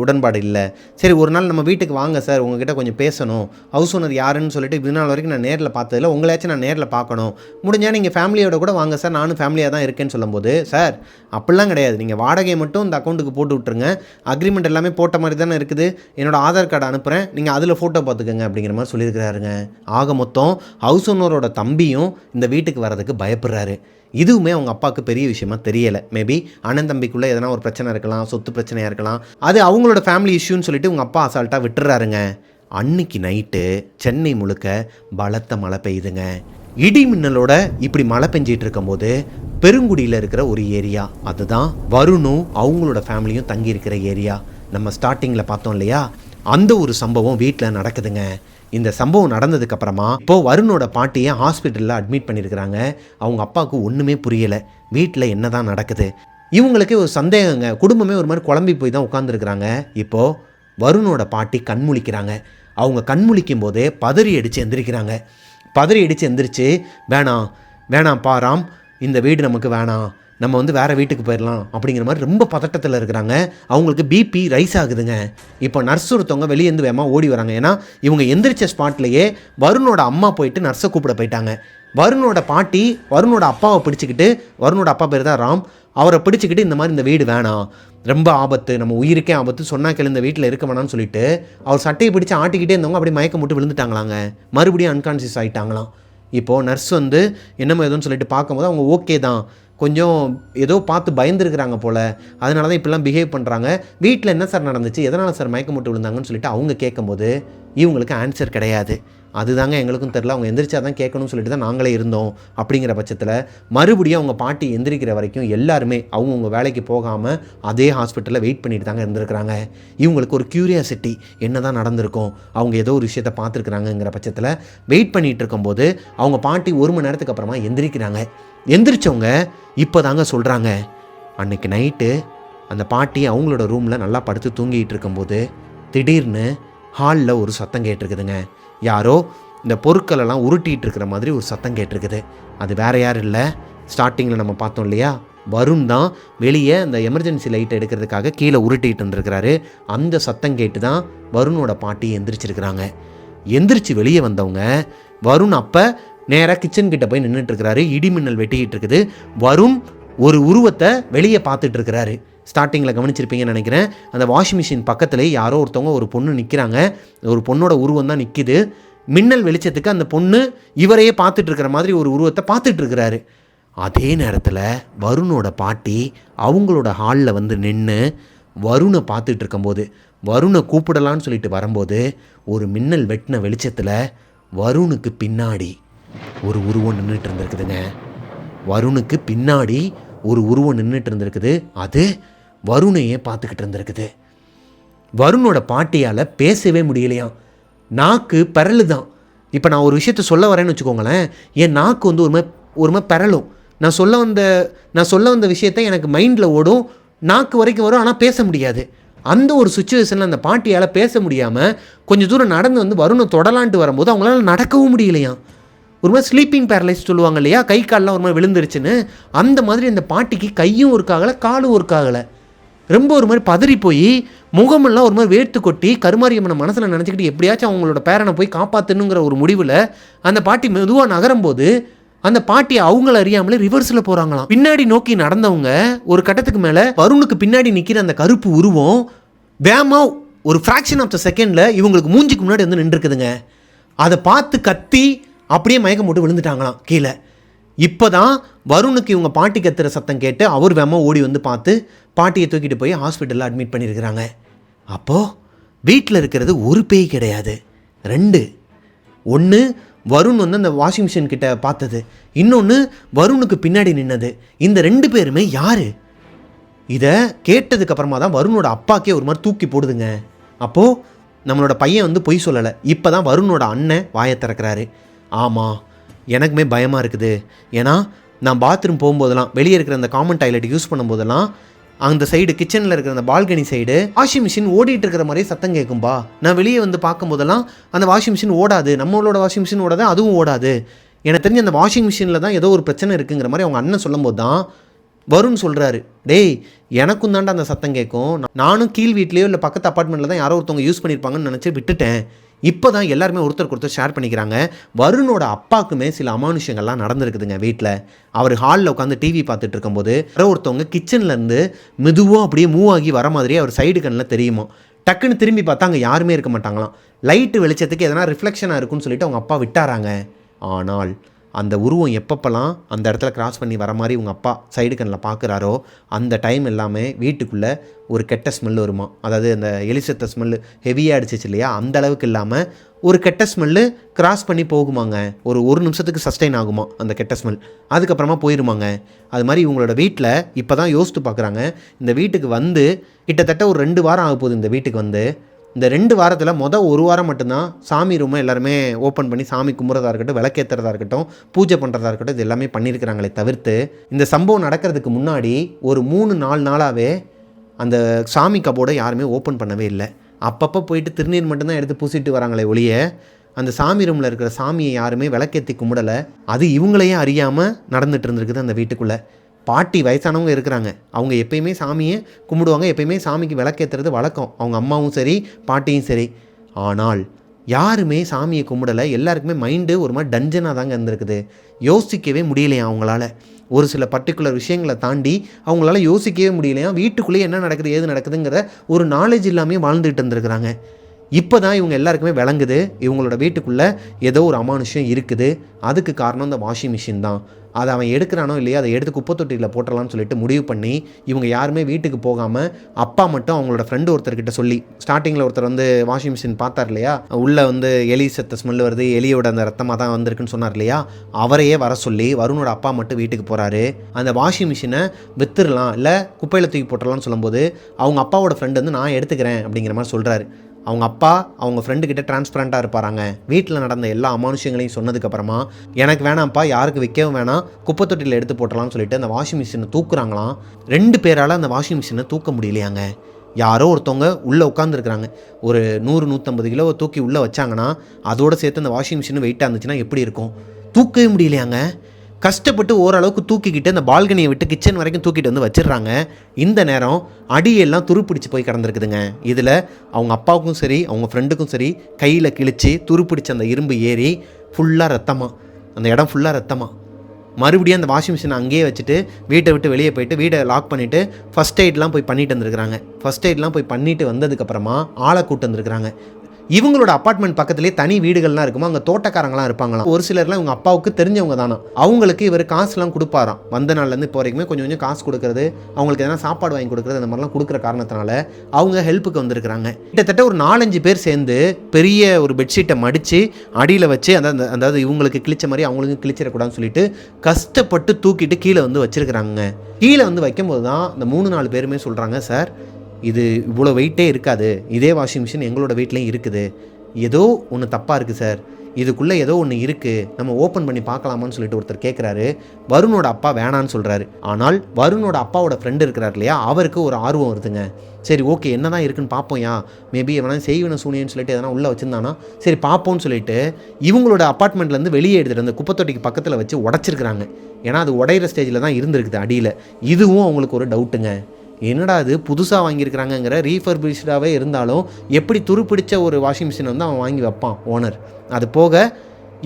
உடன்பாடு இல்லை, சரி ஒரு நாள் நம்ம வீட்டுக்கு வாங்க சார், உங்ககிட்ட கொஞ்சம் பேசணும், ஹவுஸ் ஓனர் யாருன்னு சொல்லிட்டு இது நாள் வரைக்கும் நான் நேரில் பார்த்ததில்ல, உங்களாச்சும் நான் நேரில் பார்க்கணும், முடிஞ்சால் நீங்கள் ஃபேமிலியோட கூட வாங்க சார், நானும் ஃபேமிலியாக தான் இருக்கேன்னு சொல்லும்போது, சார் அப்படிலாம் கிடையாது, நீங்கள் வாடகையை மட்டும் இந்த அக்கௌண்ட்டுக்கு போட்டு விட்டுருங்க, அக்ரிமெண்ட் எல்லாமே போட்ட மாதிரி தானே இருக்குது, என்னோட ஆதார் கார்டு அனுப்புகிறேன், நீங்கள் அதில் ஃபோட்டோ பார்த்துக்கோங்க அப்படிங்கிற மாதிரி சொல்லியிருக்கிறாருங்க. ஆக மொத்தம் ஹவுஸ் ஓனரோட தம்பியும் இந்த வீட்டுக்கு வரதுக்கு பயப்படுறாரு. இதுவுமே அவங்க அப்பாவுக்கு பெரிய விஷயமா தெரியலை. மேபி அண்ணன் தம்பிக்குள்ளே எதனா ஒரு பிரச்சனை இருக்கலாம், சொத்து பிரச்சனையாக இருக்கலாம், அது அவங்களோட ஃபேமிலி இஷ்யூன்னு சொல்லிட்டு உங்கள் அப்பா அசால்ட்டாக விட்டுறாருங்க. அன்னைக்கு நைட்டு சென்னை முழுக்க பலத்த மழை பெய்யுதுங்க. இடி மின்னலோட இப்படி மழை பெஞ்சிட்டு இருக்கும்போது பெருங்குடியில் இருக்கிற ஒரு ஏரியா, அதுதான் வருணும் அவங்களோட ஃபேமிலியும் தங்கி இருக்கிற ஏரியா. நம்ம ஸ்டார்டிங்கில் பார்த்தோம் இல்லையா, அந்த ஒரு சம்பவம் வீட்டில் நடக்குதுங்க. இந்த சம்பவம் நடந்ததுக்கப்புறமா இப்போது வருணோட பாட்டியை ஹாஸ்பிட்டலில் அட்மிட் பண்ணியிருக்கிறாங்க. அவங்க அப்பாவுக்கு ஒன்றுமே புரியலை, வீட்டில் என்ன தான் நடக்குது. இவங்களுக்கு ஒரு சந்தேகங்க, குடும்பமே ஒரு மாதிரி குழம்பி போய் தான் உட்காந்துருக்குறாங்க. இப்போது வருணோட பாட்டி கண்முழிக்கிறாங்க. அவங்க கண்முழிக்கும் போதே பதறி அடித்து எந்திரிக்கிறாங்க. பதறி அடித்து எந்திரிச்சு, வேணாம் பாராம், இந்த வீடு நமக்கு வேணாம், நம்ம வந்து வேறு வீட்டுக்கு போயிடலாம் அப்படிங்கிற மாதிரி ரொம்ப பதட்டத்தில் இருக்கிறாங்க. அவங்களுக்கு பிபி ரைஸ் ஆகுதுங்க. இப்போ நர்ஸ் ஒருத்தவங்க வெளியேந்து வேமா ஓடி வராங்க. ஏன்னா இவங்க எந்திரிச்ச ஸ்பாட்லேயே வருணோட அம்மா போயிட்டு நர்ஸை கூப்பிட போயிட்டாங்க. வருணோட பாட்டி வருணோட அப்பாவை பிடிச்சிக்கிட்டு, வருணோட அப்பா பேர் தான் ராம், அவரை பிடிச்சிக்கிட்டு இந்த மாதிரி இந்த வீடு வேணாம், ரொம்ப ஆபத்து, நம்ம உயிருக்கே ஆபத்து, சொன்னா கேளு, இந்த வீட்டில் இருக்க வேணாம்னு சொல்லிட்டு அவர் சட்டையை பிடிச்சி ஆட்டிக்கிட்டே இருந்தவங்க அப்படியே மயக்கம் போட்டு விழுந்துட்டாங்களாங்க. மறுபடியும் அன்கான்சியஸ் ஆகிட்டாங்களாம். இப்போது நர்ஸ் வந்து என்னமோ ஏதோன்னு சொல்லிட்டு பார்க்கும்போது அவங்க ஓகே தான், கொஞ்சம் ஏதோ பார்த்து பயந்துருக்கிறாங்க போல், அதனால தான் இப்படிலாம் பிஹேவ் பண்ணுறாங்க, வீட்டில் என்ன சார் நடந்துச்சு, எதனால் சார் மயக்கம் போட்டு விழுந்தாங்கன்னு சொல்லிட்டு அவங்க கேட்கும்போது இவங்களுக்கு ஆன்சர் கிடையாது. அதுதாங்க எங்களுக்கும் தெரில, அவங்க எந்திரிச்சா தான் கேட்கணும்னு சொல்லிட்டு தான் நாங்களே இருந்தோம். அப்படிங்கிற பட்சத்தில் மறுபடியும் அவங்க பாட்டி எந்திரிக்கிற வரைக்கும் எல்லாருமே அவங்கவுங்க வேலைக்கு போகாமல் அதே ஹாஸ்பிட்டலில் வெயிட் பண்ணிட்டு தாங்க இருந்திருக்கிறாங்க. இவங்களுக்கு ஒரு க்யூரியாசிட்டி, என்ன தான் நடந்திருக்கும், அவங்க ஏதோ ஒரு விஷயத்தை பார்த்துருக்குறாங்கங்கிற பட்சத்தில் வெயிட் பண்ணிகிட்டு இருக்கும்போது அவங்க பாட்டி 1 மணி நேரத்துக்கு அப்புறமா எந்திரிக்கிறாங்க. எந்திரிச்சவங்க இப்போ தாங்க சொல்கிறாங்க, அன்றைக்கி நைட்டு அந்த பாட்டி அவங்களோட ரூமில் நல்லா படுத்து தூங்கிட்டு இருக்கும்போது திடீர்னு ஹாலில் ஒரு சத்தம் கேட்டிருக்குதுங்க. யாரோ இந்த பொருட்களெல்லாம் உருட்டிகிட்டு இருக்கிற மாதிரி ஒரு சத்தம் கேட்டிருக்குது. அது வேறு யாரும் இல்லை, ஸ்டார்டிங்கில் நம்ம பார்த்தோம் இல்லையா, வருண் தான் வெளியே அந்த எமர்ஜென்சி லைட்டை எடுக்கிறதுக்காக கீழே உருட்டிகிட்டு இருந்திருக்கிறாரு. அந்த சத்தம் கேட்டு தான் வருணோட பாட்டி எந்திரிச்சிருக்கிறாங்க. எந்திரிச்சு வெளியே வந்தவங்க வருண் அப்போ நேராக கிச்சன் கிட்ட போய் நின்றுட்டுருக்கிறாரு. இடிமின்னல் வெட்டிக்கிட்டு இருக்குது. வருண் ஒரு உருவத்தை வெளியே பார்த்துட்டு இருக்கிறாரு. ஸ்டார்டிங்கில் கவனிச்சிருப்பீங்கன்னு நினைக்கிறேன், அந்த வாஷிங் மிஷின் பக்கத்துலேயே யாரோ ஒருத்தவங்க ஒரு பொண்ணு நிற்கிறாங்க. ஒரு பொண்ணோட உருவம் தான் நிற்கிது. மின்னல் வெளிச்சத்துக்கு அந்த பொண்ணு இவரையே பார்த்துட்டு இருக்கிற மாதிரி ஒரு உருவத்தை பார்த்துட்டு இருக்கிறாரு. அதே நேரத்தில் வருணோட பாட்டி அவங்களோட ஹாலில் வந்து நின்று வருணை பார்த்துட்டு இருக்கும்போது, வருணை கூப்பிடலான்னு சொல்லிட்டு வரும்போது ஒரு மின்னல் வெட்டின வெளிச்சத்தில் வருணுக்கு பின்னாடி ஒரு உருவம் நின்றுட்டு இருந்திருக்குதுங்க. வருணுக்கு பின்னாடி ஒரு உருவம் நின்றுட்டு இருந்திருக்குது. அது வருணையே பார்த்துக்கிட்டு இருந்திருக்குது. வருணோட பாட்டியால் பேசவே முடியலையாம், நாக்கு பெறலு தான். இப்போ நான் ஒரு விஷயத்த சொல்ல வரேன்னு வச்சுக்கோங்களேன், என் நாக்கு வந்து ஒரு மாதிரி பெறலும். நான் சொல்ல வந்த விஷயத்த எனக்கு மைண்டில் ஓடும், நாக்கு வரைக்கும் வரும், ஆனால் பேச முடியாது. அந்த ஒரு சுச்சுவேஷனில் அந்த பாட்டியால் பேச முடியாமல் கொஞ்சம் தூரம் நடந்து வந்து வருணை தொடலான்ட்டு வரும்போது அவங்களால நடக்கவும் முடியலையாம். ஒரு மாதிரி ஸ்லீப்பிங் பேரலைஸ் சொல்லுவாங்க இல்லையா, கை காலெலாம் ஒரு மாதிரி விழுந்துருச்சுன்னு, அந்த மாதிரி அந்த பாட்டிக்கு கையும் ஒர்க் ஆகலை, காலும் ஒர்க் ஆகலை. ரொம்ப ஒரு மாதிரி பதறி போய் முகமெல்லாம் ஒரு மாதிரி வேர்த்து கொட்டி கருமாரியம்மனை மனசில் நினச்சிக்கிட்டு எப்படியாச்சும் அவங்களோட பேரனை போய் காப்பாற்றணுங்கிற ஒரு முடிவில் அந்த பாட்டி மெதுவாக நகரும்போது அந்த பாட்டி அவங்கள அறியாமலே ரிவர்ஸில் போகிறாங்களாம். பின்னாடி நோக்கி நடந்தவங்க ஒரு கட்டத்துக்கு மேலே வருணுக்கு பின்னாடி நிற்கிற அந்த கருப்பு உருவம் வேகமாக ஒரு ஃப்ராக்ஷன் ஆஃப் த செகண்டில் இவங்களுக்கு மூஞ்சிக்கு முன்னாடி வந்து நின்றுருக்குதுங்க. அதை பார்த்து கத்தி அப்படியே மயக்கம் போட்டு விழுந்துட்டாங்களாம் கீழே. இப்போ தான் வருணுக்கு இவங்க பாட்டி கத்துற சத்தம் கேட்டு அவர் வேகமாக ஓடி வந்து பார்த்து பாட்டியை தூக்கிட்டு போய் ஹாஸ்பிட்டலில் அட்மிட் பண்ணியிருக்கிறாங்க. அப்போது வீட்டில் இருக்கிறது ஒரு பேய் கிடையாது, 2. ஒன்று வருண் வந்து அந்த வாஷிங் மிஷின் கிட்ட பார்த்தது, இன்னொன்று வருணுக்கு பின்னாடி நின்னது. இந்த 2 பேருமே யார்? இதை கேட்டதுக்கப்புறமா தான் வருணோட அப்பாக்கே ஒரு மாதிரி தூக்கி போடுதுங்க. அப்போது நம்மளோட பையன் வந்து பொய் சொல்லலை. இப்போ தான் வருணோட அண்ணன் வாயை திறக்கிறாரு. ஆமாம், எனக்குமே பயமாக இருக்குது. ஏன்னா நான் பாத்ரூம் போகும்போதெல்லாம் வெளியே இருக்கிற அந்த காமன் டாய்லெட் யூஸ் பண்ணும்போதெல்லாம் அந்த சைடு கிச்சனில் இருக்கிற அந்த பால்கனி சைடு வாஷிங் மிஷின் ஓடிட்டு இருக்கிற மாதிரி சத்தம் கேட்கும்பா. நான் வெளியே வந்து பார்க்கும்போதெல்லாம் அந்த வாஷிங் மிஷின் ஓடாது, நம்மளோட வாஷிங் மிஷின் ஓடாது, அதுவும் ஓடாது. எனக்கு தெரிஞ்ச அந்த வாஷிங் மிஷினில் தான் ஏதோ ஒரு பிரச்சனை இருக்குங்கிற மாதிரி அவங்க அண்ணன் சொல்லும்போது தான் வருண் சொல்கிறாரு, டேய் எனக்கும் தாண்டா அந்த சத்தம் கேட்கும், நானும் கீழ் வீட்லேயோ இல்லை பக்கத்து அப்பார்ட்மெண்ட்டில் தான் யாரோ ஒருத்தவங்க யூஸ் பண்ணியிருப்பாங்கன்னு நினச்சி விட்டுட்டேன். இப்போ தான் எல்லாருமே ஒருத்தருக்கு ஒருத்தர் ஷேர் பண்ணிக்கிறாங்க. வருணோட அப்பாவுக்குமே சில அமானுஷங்கள்லாம் நடந்திருக்குதுங்க வீட்டில். அவர் ஹாலில் உட்காந்து டிவி பார்த்துட்டு இருக்கும்போது யாரோ ஒருத்தவங்க கிச்சன்லேருந்து மெதுவாக அப்படியே மூவ் ஆகி வர மாதிரியே அவர் சைடு கண்ணில் தெரியுமா. டக்குன்னு திரும்பி பார்த்தா அங்கே யாருமே இருக்க மாட்டாங்களாம். லைட்டு வெளிச்சத்துக்கு எதனா ரிஃப்ளெக்ஷனாக இருக்குன்னு சொல்லிட்டு அவங்க அப்பா விட்டாராங்க. ஆனால் அந்த உருவம் எப்பப்பெல்லாம் அந்த இடத்துல கிராஸ் பண்ணி வர மாதிரி உங்கள் அப்பா சைடு கண்ணில் பார்க்குறாரோ அந்த டைம் எல்லாமே வீட்டுக்குள்ளே ஒரு கெட்ட ஸ்மெல் வருமா. அதாவது அந்த எலிசத்த ஸ்மெல்லு ஹெவியாக அடிச்சிச்சு இல்லையா, அந்த அளவுக்கு இல்லாமல் ஒரு கெட்ட ஸ்மெல்லு கிராஸ் பண்ணி போகுமாங்க. ஒரு நிமிஷத்துக்கு சஸ்டெயின் ஆகுமா அந்த கெட்ட ஸ்மெல், அதுக்கப்புறமா போயிருமாங்க. அது மாதிரி இவங்களோட வீட்டில் இப்போ தான் யோசித்து பார்க்குறாங்க. இந்த வீட்டுக்கு வந்து கிட்டத்தட்ட ஒரு 2 வாரம் ஆக போகுது. இந்த வீட்டுக்கு வந்து இந்த 2 வாரத்தில் மொதல் 1 வாரம் மட்டும்தான் சாமி ரூமை எல்லாருமே ஓப்பன் பண்ணி சாமி கும்பிட்றதா இருக்கட்டும், விளக்கேற்றுறதா இருக்கட்டும், பூஜை பண்ணுறதா இருக்கட்டும், இது எல்லாமே பண்ணியிருக்கிறாங்களே தவிர்த்து இந்த சம்பவம் நடக்கிறதுக்கு முன்னாடி ஒரு 3-4 நாளாகவே அந்த சாமி கபோர்டை யாருமே ஓப்பன் பண்ணவே இல்லை. அப்பப்போ போயிட்டு திருநீர் மட்டும்தான் எடுத்து பூசிட்டு வராங்களே ஒழிய அந்த சாமி ரூமில் இருக்கிற சாமியை யாருமே விளக்கேற்றி கும்பிடலை. அது இவங்களையே அறியாமல் நடந்துகிட்டு இருந்திருக்குது அந்த வீட்டுக்குள்ளே. பாட்டி வயசானவங்க இருக்கிறாங்க, அவங்க எப்பயுமே சாமியை கும்பிடுவாங்க, எப்பயுமே சாமிக்கு விளக்கேற்றுறது வழக்கம், அவங்க அம்மாவும் சரி பாட்டியும் சரி. ஆனால் யாருமே சாமியை கும்பிடலை. எல்லாருக்குமே மைண்டு ஒரு மாதிரி டஞ்சனாக தாங்க இருந்திருக்குது. யோசிக்கவே முடியலையா அவங்களால. ஒரு சில பர்டிகுலர் விஷயங்களை தாண்டி அவங்களால யோசிக்கவே முடியலையா. வீட்டுக்குள்ளேயே என்ன நடக்குது ஏது நடக்குதுங்கிற ஒரு நாலேஜ் இல்லாமல் வாழ்ந்துகிட்டு இருந்திருக்கிறாங்க. இப்போ தான் இவங்க எல்லாருக்குமே விளங்குது இவங்களோட வீட்டுக்குள்ளே ஏதோ ஒரு அமானுஷம் இருக்குது. அதுக்கு காரணம் இந்த வாஷிங் மிஷின் தான். அதை அவன் எடுக்கிறானோ இல்லையா, அதை எடுத்து குப்பை தொட்டியில் போட்டுடலான்னு சொல்லிட்டு முடிவு பண்ணி இவங்க யாருமே வீட்டுக்கு போகாமல் அப்பா மட்டும் அவங்களோட ஃப்ரெண்டு ஒருத்தர்கிட்ட சொல்லி, ஸ்டார்டிங்கில் ஒருத்தர் வந்து வாஷிங் மிஷின் பார்த்தார் இல்லையா, உள்ளே வந்து எலி செத்த ஸ்மெல் வருது, எலியோட அந்த ரத்தமாக தான் வந்திருக்குன்னு சொன்னார் இல்லையா, அவரையே வர சொல்லி வருணோட அப்பா மட்டும் வீட்டுக்கு போகிறாரு. அந்த வாஷிங் மிஷினை வித்துடலாம் இல்லை குப்பையில் தூக்கி போட்டுடலாம்னு சொல்லும்போது அவங்க அப்பாவோட ஃப்ரெண்டு வந்து நான் எடுத்துக்கிறேன் அப்படிங்கிற மாதிரி சொல்கிறாரு. அவங்க அப்பா அவங்க ஃப்ரெண்டுக்கிட்ட டிரான்ஸ்பரண்ட்டாக இருப்பாராங்க. வீட்டில் நடந்த எல்லா அமானுஷங்களையும் சொன்னதுக்கப்புறமா எனக்கு வேணாம்ப்பா, யாருக்கு விற்கவும் வேணாம், குப்பை தொட்டியில் எடுத்து போட்டலாம்னு சொல்லிட்டு அந்த வாஷிங் மிஷினை தூக்குறாங்களாம். 2 பேரால் அந்த வாஷிங் மிஷினை தூக்க முடியலையாங்க. யாரோ ஒருத்தவங்க உள்ளே உட்காந்துருக்குறாங்க. ஒரு 100-150 கிலோவை தூக்கி உள்ளே வச்சாங்கன்னா அதோடு சேர்த்து அந்த வாஷிங் மிஷின் வெயிட்டாக இருந்துச்சுன்னா எப்படி இருக்கும்? தூக்கவே முடியலையாங்க. கஷ்டப்பட்டு ஓரளவுக்கு தூக்கிக்கிட்டு அந்த பால்கனியை விட்டு கிச்சன் வரைக்கும் தூக்கிட்டு வந்து வச்சிடுறாங்க. இந்த நேரம் அடியெல்லாம் துருப்பிடிச்சு போய் கிடந்திருக்குதுங்க. இதில் அவங்க அப்பாவுக்கும் சரி அவங்க ஃப்ரெண்டுக்கும் சரி கையில் கிழிச்சு துருப்பிடிச்ச அந்த இரும்பு ஏறி ஃபுல்லாக ரத்தமாக, அந்த இடம் ஃபுல்லாக ரத்தமாக. மறுபடியும் அந்த வாஷிங் மிஷினை அங்கேயே வச்சுட்டு வீட்டை விட்டு வெளியே போயிட்டு வீடை லாக் பண்ணிவிட்டு ஃபஸ்ட் எய்ட்லாம் போய் பண்ணிட்டு வந்துருக்குறாங்க. ஃபஸ்ட் எய்ட்லாம் போய் பண்ணிட்டு வந்ததுக்கப்புறமா ஆளை கூட்டு வந்துருக்குறாங்க. இவங்களோட அப்பார்ட்மெண்ட் பக்கத்துலேயே தனி வீடுகள்லாம் இருக்குமா, அங்கே தோட்டக்காரங்களாம் இருப்பாங்களாம். ஒரு சிலர்லாம் இவங்க அப்பாவுக்கு தெரிஞ்சவங்க தானா. அவங்களுக்கு இவர் காசுலாம் கொடுப்பாராம். வந்த நாள்லேருந்து இப்போ வரைக்குமே கொஞ்சம் கொஞ்சம் காசு கொடுக்குறது, அவங்களுக்கு எதனா சாப்பாடு வாங்கி கொடுக்குறது, அந்த மாதிரிலாம் கொடுக்குற காரணத்தினால அவங்க ஹெல்ப்புக்கு வந்திருக்கிறாங்க. கிட்டத்தட்ட ஒரு 4-5 பேர் சேர்ந்து பெரிய ஒரு பெட்ஷீட்டை மடித்து அடியில் வச்சு அதாவது இவங்களுக்கு கிழிச்ச மாதிரி அவங்களுக்கு கிழிச்சிடக்கூடாதுன்னு சொல்லிட்டு கஷ்டப்பட்டு தூக்கிட்டு கீழே வந்து வச்சுருக்கிறாங்க. கீழே வந்து வைக்கும்போது தான் இந்த 3-4 பேருமே சொல்கிறாங்க, சார் இது இவ்வளோ வெயிட்டே இருக்காது, இதே வாஷிங் மிஷின் எங்களோட வீட்லேயும் இருக்குது, ஏதோ ஒன்று தப்பாக இருக்குது சார், இதுக்குள்ளே ஏதோ ஒன்று இருக்குது, நம்ம ஓப்பன் பண்ணி பார்க்கலாமான்னு சொல்லிட்டு ஒருத்தர் கேட்குறாரு. வருணோட அப்பா வேணான்னு சொல்கிறாரு. ஆனால் வருணோட அப்பாவோட ஃப்ரெண்டு இருக்கிறார் இல்லையா, அவருக்கு ஒரு ஆர்வம் வருதுங்க. சரி ஓகே என்ன தான் இருக்குன்னு பார்ப்போம்யா, மேபி எவனா செய்வின சூனியன்னு சொல்லிட்டு எதனா உள்ளே வச்சுருந்தானா சரி பார்ப்போன்னு சொல்லிட்டு இவங்களோட அப்பார்ட்மெண்ட்லேருந்து வெளியே எடுத்துகிட்டு அந்த குப்பை தொட்டிக்கு பக்கத்தில் வச்சு உடச்சிருக்கிறாங்க. ஏன்னா அது உடையிற ஸ்டேஜில் தான் இருந்திருக்குது அடியில். இதுவும் அவங்களுக்கு ஒரு டவுட்டுங்க. என்னடா இது புதுசாக வாங்கியிருக்கிறாங்கங்கிற ரீஃபர்பிஷ்டாகவே இருந்தாலும் எப்படி துருப்பிடிச்ச ஒரு வாஷிங் மிஷின் வந்து அவன் வாங்கி வைப்பான் ஓனர். அது போக